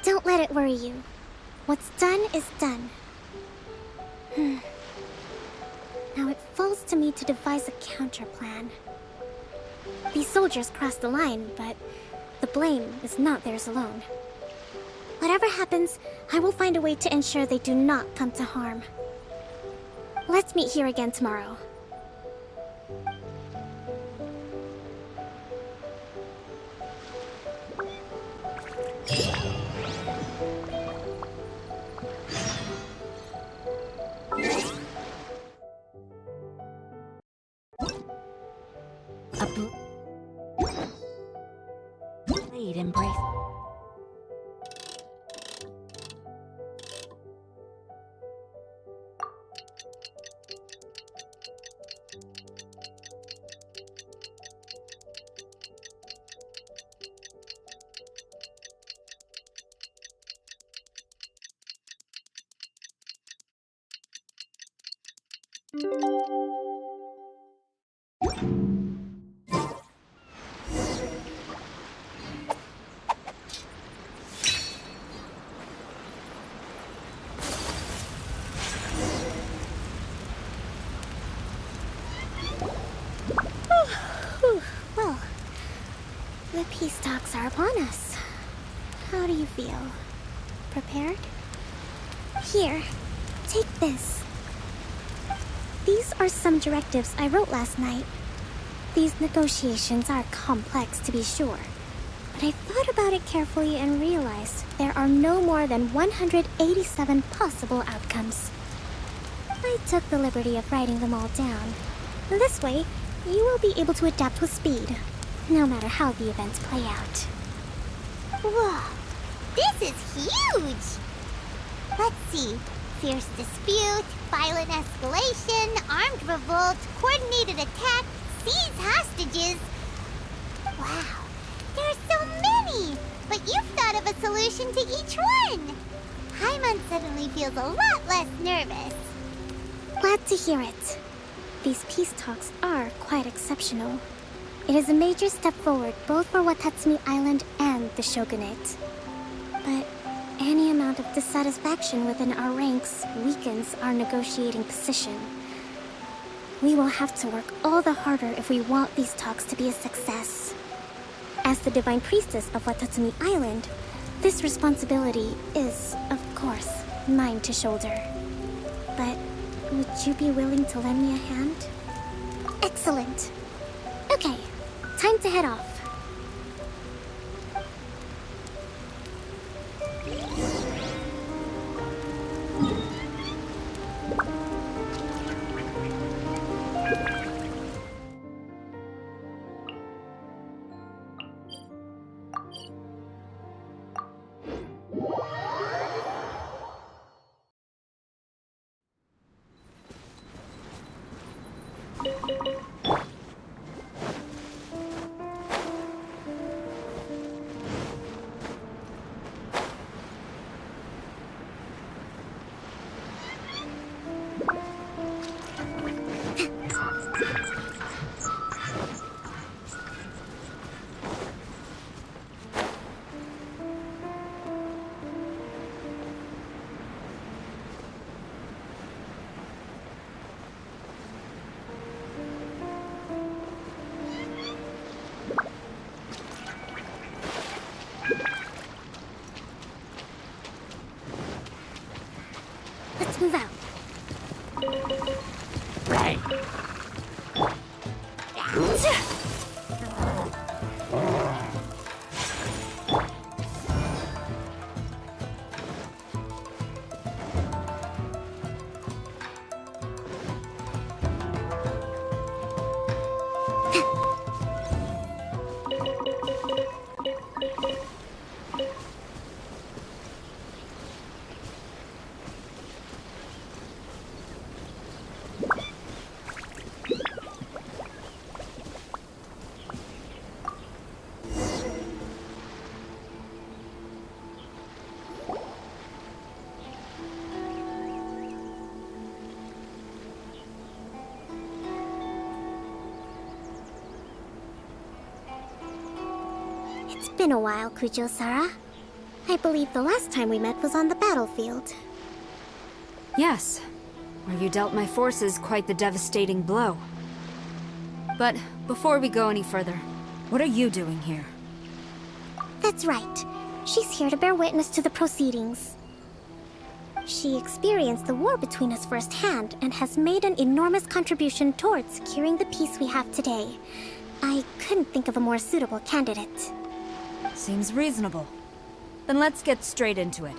Don't let it worry you. What's done is done. Now it falls to me to devise a counter plan. These soldiers crossed the line, but the blame is not theirs alone. Whatever happens, I will find a way to ensure they do not come to harm. Let's meet here again tomorrow. Lead embrace. Well, the peace talks are upon us. How do you feel? Prepared? Here, take this. These are some directives I wrote last night. These negotiations are complex, to be sure, but I thought about it carefully and realized there are no more than 187 possible outcomes. I took the liberty of writing them all down. This way, you will be able to adapt with speed, no matter how the events play out. Whoa, this is huge! Let's see. Fierce dispute, violent escalation, armed revolt, coordinated attack, seize hostages. Wow, there are so many! But you've thought of a solution to each one! Paimon suddenly feels a lot less nervous. Glad to hear it. These peace talks are quite exceptional. It is a major step forward both for Watatsumi Island and the Shogunate. But any amount of dissatisfaction within our ranks weakens our negotiating position. We will have to work all the harder if we want these talks to be a success. As the Divine Priestess of Watatsumi Island, this responsibility is, of course, mine to shoulder. But would you be willing to lend me a hand? Excellent. Okay, time to head off. It's been a while, Kujo-Sara. I believe the last time we met was on the battlefield. Yes, where you dealt my forces quite the devastating blow. But before we go any further, what are you doing here? That's right. She's here to bear witness to the proceedings. She experienced the war between us firsthand and has made an enormous contribution towards securing the peace we have today. I couldn't think of a more suitable candidate. Seems reasonable. Then let's get straight into it.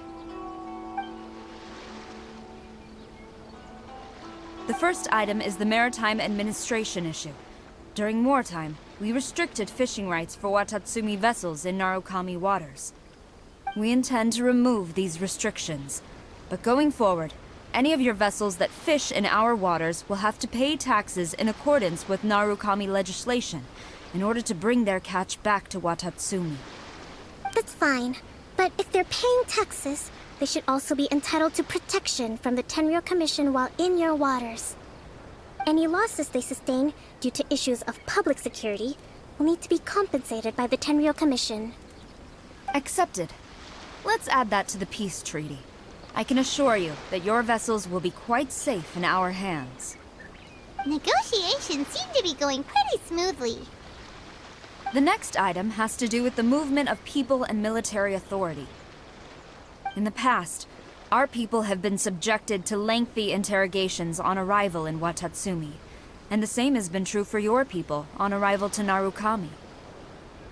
The first item is the Maritime Administration issue. During wartime, we restricted fishing rights for Watatsumi vessels in Narukami waters. We intend to remove these restrictions, but going forward, any of your vessels that fish in our waters will have to pay taxes in accordance with Narukami legislation in order to bring their catch back to Watatsumi. That's fine, but if they're paying taxes, they should also be entitled to protection from the Tenryou Commission while in your waters. Any losses they sustain due to issues of public security will need to be compensated by the Tenryou Commission. Accepted. Let's add that to the peace treaty. I can assure you that your vessels will be quite safe in our hands. Negotiations seem to be going pretty smoothly. The next item has to do with the movement of people and military authority. In the past, our people have been subjected to lengthy interrogations on arrival in Watatsumi, and the same has been true for your people on arrival to Narukami.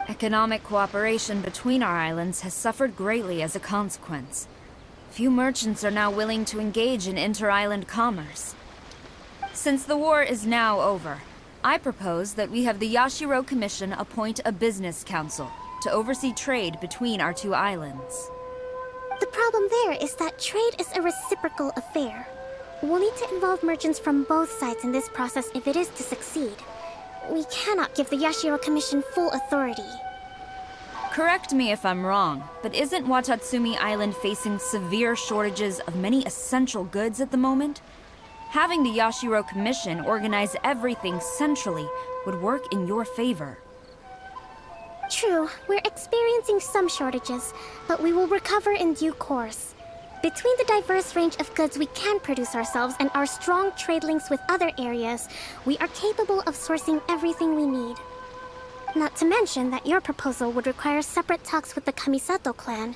Economic cooperation between our islands has suffered greatly as a consequence. Few merchants are now willing to engage in inter-island commerce. Since the war is now over, I propose that we have the Yashiro Commission appoint a business council to oversee trade between our two islands. The problem there is that trade is a reciprocal affair. We'll need to involve merchants from both sides in this process if it is to succeed. We cannot give the Yashiro Commission full authority. Correct me if I'm wrong, but isn't Watatsumi Island facing severe shortages of many essential goods at the moment? Having the Yashiro Commission organize everything centrally would work in your favor. True, we're experiencing some shortages, but we will recover in due course. Between the diverse range of goods we can produce ourselves and our strong trade links with other areas, we are capable of sourcing everything we need. Not to mention that your proposal would require separate talks with the Kamisato clan.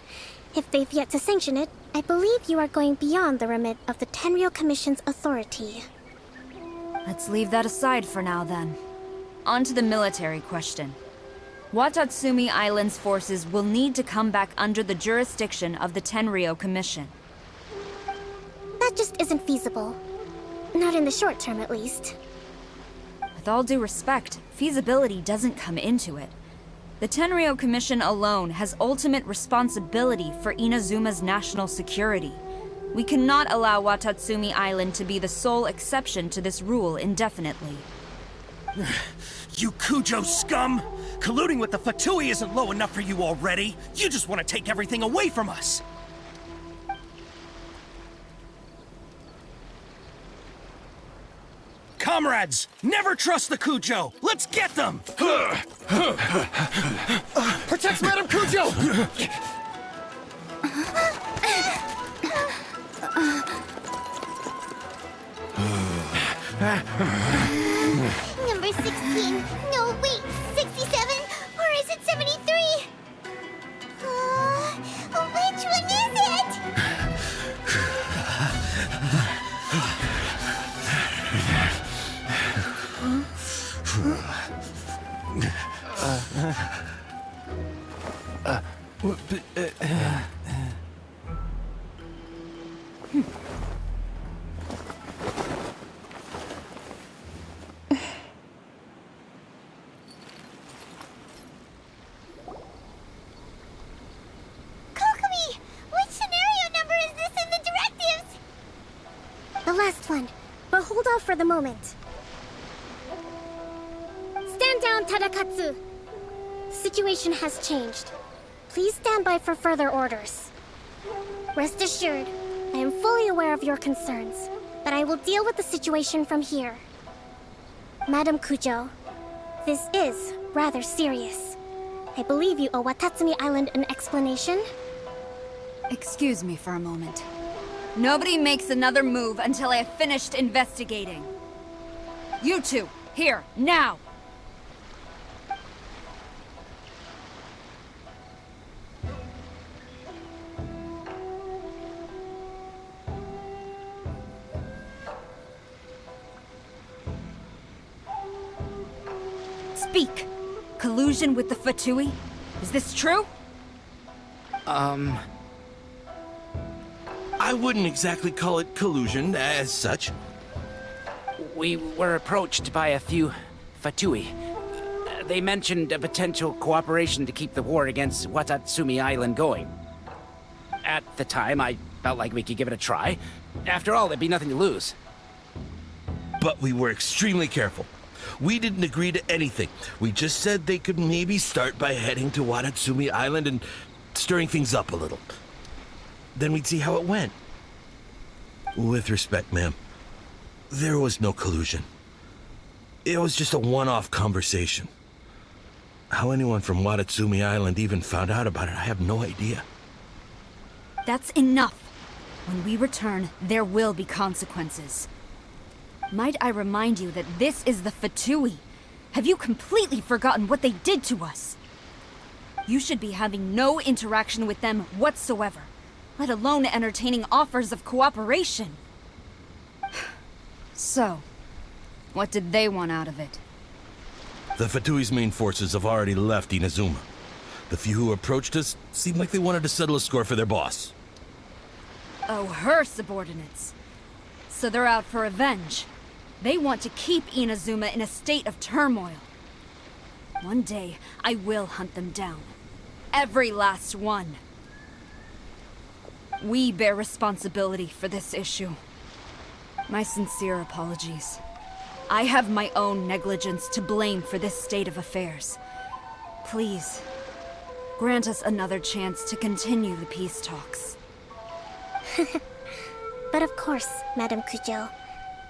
If they've yet to sanction it, I believe you are going beyond the remit of the Tenryou Commission's authority. Let's leave that aside for now, then. On to the military question. Watatsumi Island's forces will need to come back under the jurisdiction of the Tenryou Commission. That just isn't feasible. Not in the short term, at least. With all due respect, feasibility doesn't come into it. The Tenryou Commission alone has ultimate responsibility for Inazuma's national security. We cannot allow Watatsumi Island to be the sole exception to this rule indefinitely. You Kujo scum! Colluding with the Fatui isn't low enough for you already. You just want to take everything away from us. Comrades, never trust the Kujo. Let's get them! Protect Madame Kujo! Number 16. No, wait. 67? Or is it 73? Which one is it? Kokomi! Which scenario number is this in the directives? The last one, but hold off for the moment. Stand down, Tadakatsu! The situation has changed. Please stand by for further orders. Rest assured, I am fully aware of your concerns, but I will deal with the situation from here. Madam Kujo, this is rather serious. I believe you owe Watatsumi Island an explanation. Excuse me for a moment. Nobody makes another move until I have finished investigating. You two, here, now! Speak! Collusion with the Fatui? Is this true? I wouldn't exactly call it collusion as such. We were approached by a few Fatui. They mentioned a potential cooperation to keep the war against Watatsumi Island going. At the time, I felt like we could give it a try. After all, there'd be nothing to lose. But we were extremely careful. We didn't agree to anything. We just said they could maybe start by heading to Watatsumi Island and stirring things up a little. Then we'd see how it went. With respect, ma'am, there was no collusion. It was just a one-off conversation. How anyone from Watatsumi Island even found out about it, I have no idea. That's enough. When we return, there will be consequences. Might I remind you that this is the Fatui? Have you completely forgotten what they did to us? You should be having no interaction with them whatsoever, let alone entertaining offers of cooperation. So, what did they want out of it? The Fatui's main forces have already left Inazuma. The few who approached us seemed like they wanted to settle a score for their boss. Oh, her subordinates. So they're out for revenge. They want to keep Inazuma in a state of turmoil. One day, I will hunt them down. Every last one. We bear responsibility for this issue. My sincere apologies. I have my own negligence to blame for this state of affairs. Please, grant us another chance to continue the peace talks. But of course, Madame Kujo.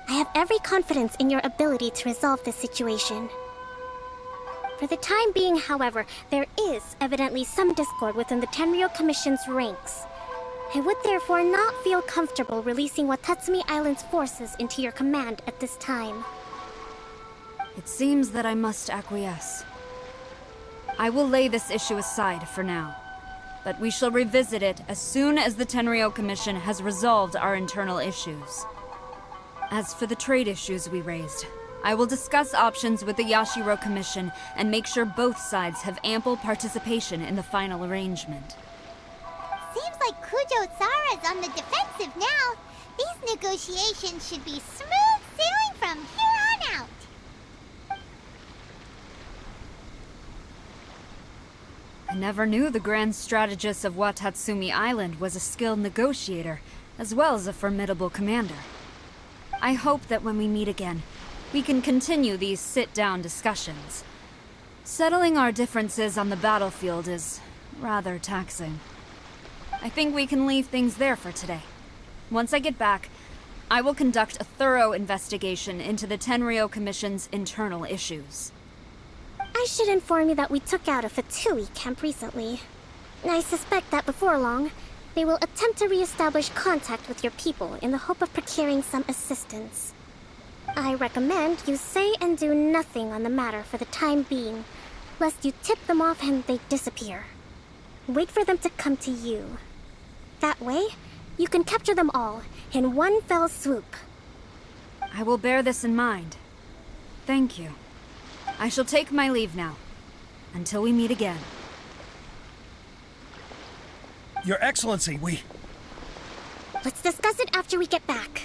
I have every confidence in your ability to resolve this situation. For the time being, however, there is evidently some discord within the Tenryou Commission's ranks. I would therefore not feel comfortable releasing Watatsumi Island's forces into your command at this time. It seems that I must acquiesce. I will lay this issue aside for now, but we shall revisit it as soon as the Tenryou Commission has resolved our internal issues. As for the trade issues we raised, I will discuss options with the Yashiro Commission and make sure both sides have ample participation in the final arrangement. Seems like Kujo-sara's on the defensive now. These negotiations should be smooth sailing from here on out. I never knew the grand strategist of Watatsumi Island was a skilled negotiator, as well as a formidable commander. I hope that when we meet again, we can continue these sit-down discussions. Settling our differences on the battlefield is rather taxing. I think we can leave things there for today. Once I get back, I will conduct a thorough investigation into the Tenryou Commission's internal issues. I should inform you that we took out a Fatui camp recently. I suspect that before long, they will attempt to re-establish contact with your people in the hope of procuring some assistance. I recommend you say and do nothing on the matter for the time being, lest you tip them off and they disappear. Wait for them to come to you. That way, you can capture them all in one fell swoop. I will bear this in mind. Thank you. I shall take my leave now. Until we meet again. Your Excellency, we... Let's discuss it after we get back.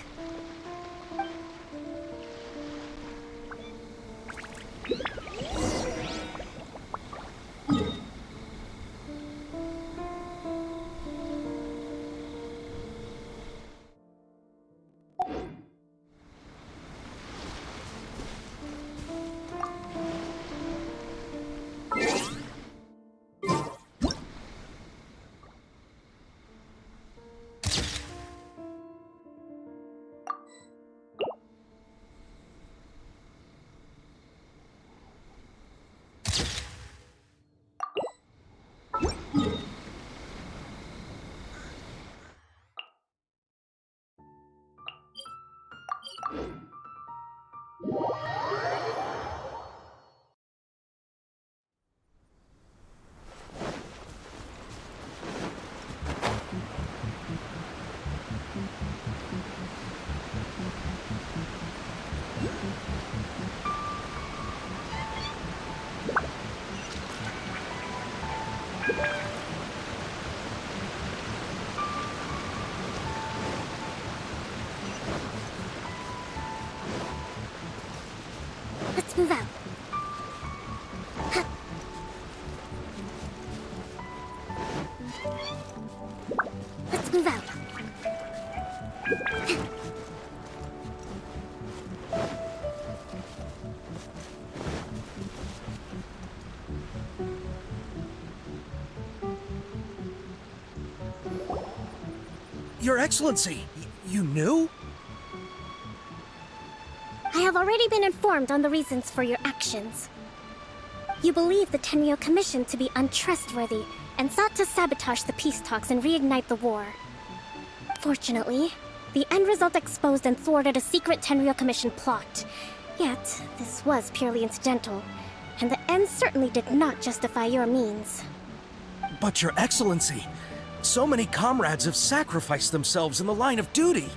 Let's move out. Let's move out. Your Excellency, you knew? I have already been informed on the reasons for your actions. You believe the Tenryou Commission to be untrustworthy and sought to sabotage the peace talks and reignite the war. Fortunately, the end result exposed and thwarted a secret Tenryou Commission plot. Yet, this was purely incidental, and the end certainly did not justify your means. But Your Excellency, so many comrades have sacrificed themselves in the line of duty.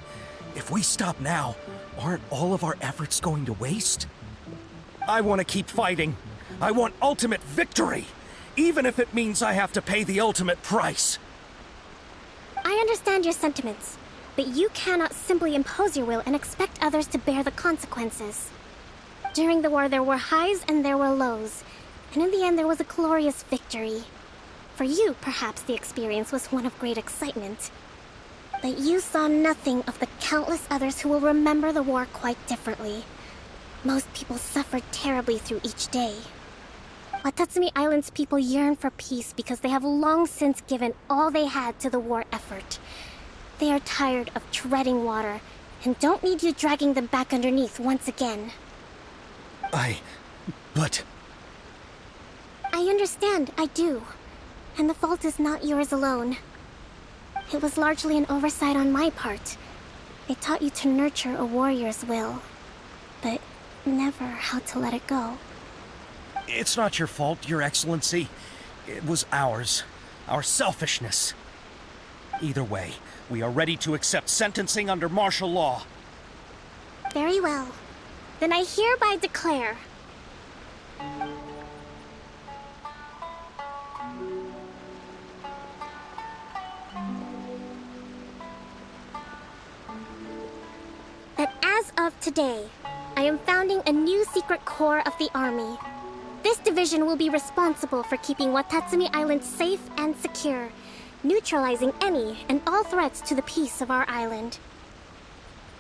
If we stop now, aren't all of our efforts going to waste? I want to keep fighting. I want ultimate victory, even if it means I have to pay the ultimate price. I understand your sentiments, but you cannot simply impose your will and expect others to bear the consequences. During the war, there were highs and there were lows, and in the end, there was a glorious victory. For you, perhaps the experience was one of great excitement. But you saw nothing of the countless others who will remember the war quite differently. Most people suffered terribly through each day. Watatsumi Island's people yearn for peace because they have long since given all they had to the war effort. They are tired of treading water and don't need you dragging them back underneath once again. But... I understand, I do. And the fault is not yours alone. It was largely an oversight on my part. It taught you to nurture a warrior's will, but never how to let it go. It's not your fault, Your Excellency. It was ours. Our selfishness. Either way, we are ready to accept sentencing under martial law. Very well. Then I hereby declare... that as of today, I am founding a new secret corps of the army. This division will be responsible for keeping Watatsumi Island safe and secure, neutralizing any and all threats to the peace of our island.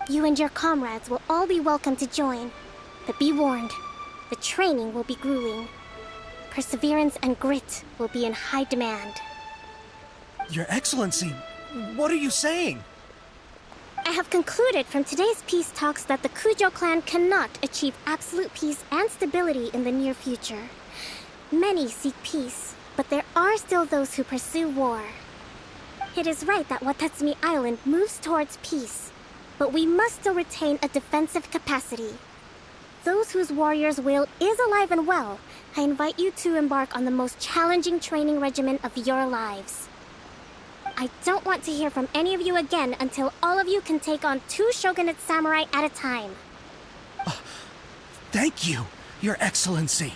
You and your comrades will all be welcome to join, but be warned, the training will be grueling. Perseverance and grit will be in high demand. Your Excellency, what are you saying? I have concluded from today's peace talks that the Kujo clan cannot achieve absolute peace and stability in the near future. Many seek peace, but there are still those who pursue war. It is right that Watatsumi Island moves towards peace, but we must still retain a defensive capacity. Those whose warrior's will is alive and well, I invite you to embark on the most challenging training regimen of your lives. I don't want to hear from any of you again until all of you can take on 2 shogunate samurai at a time. Thank you, Your Excellency.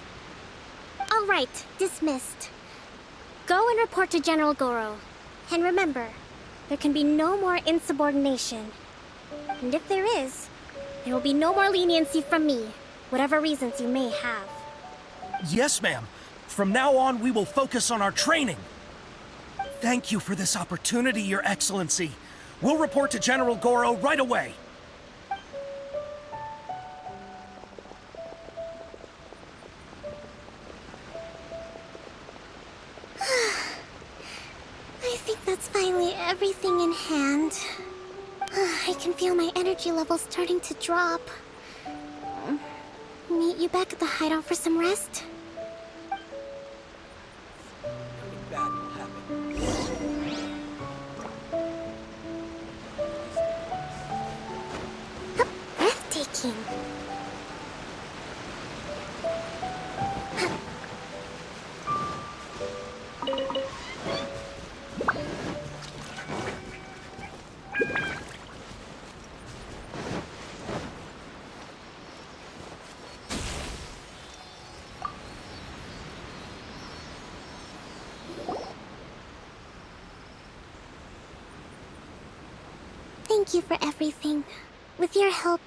All right, dismissed. Go and report to General Goro. And remember, there can be no more insubordination. And if there is, there will be no more leniency from me, whatever reasons you may have. Yes, ma'am. From now on, we will focus on our training. Thank you for this opportunity, Your Excellency. We'll report to General Goro right away. I think that's finally everything in hand. I can feel my energy levels starting to drop. Meet you back at the hideout for some rest? Bad. Thank you for everything. With your help,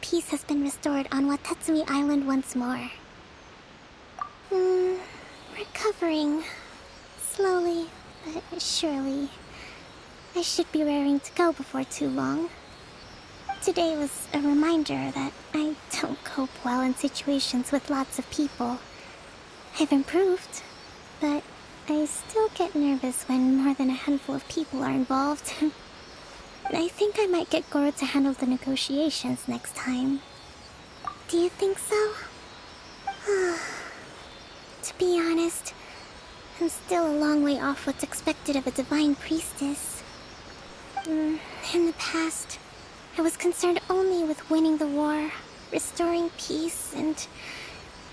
peace has been restored on Watatsumi Island once more. Recovering. Slowly, but surely. I should be raring to go before too long. Today was a reminder that I don't cope well in situations with lots of people. I've improved, but I still get nervous when more than a handful of people are involved. I think I might get Goro to handle the negotiations next time. Do you think so? To be honest, I'm still a long way off what's expected of a divine priestess. In the past, I was concerned only with winning the war, restoring peace, and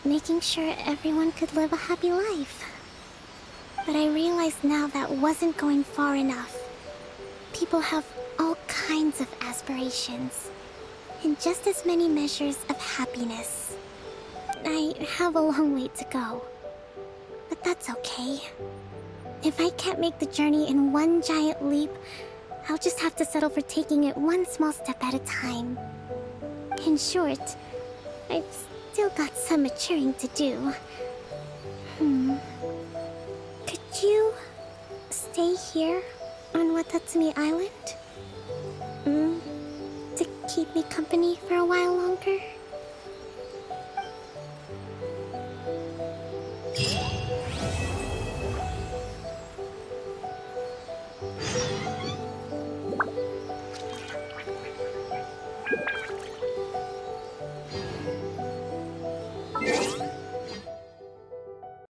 making sure everyone could live a happy life. But I realized now that wasn't going far enough. People have all kinds of aspirations, and just as many measures of happiness. I have a long way to go, but that's okay. If I can't make the journey in one giant leap, I'll just have to settle for taking it one small step at a time. In short, I've still got some maturing to do. Could you stay here on Watatsumi Island? To keep me company for a while longer?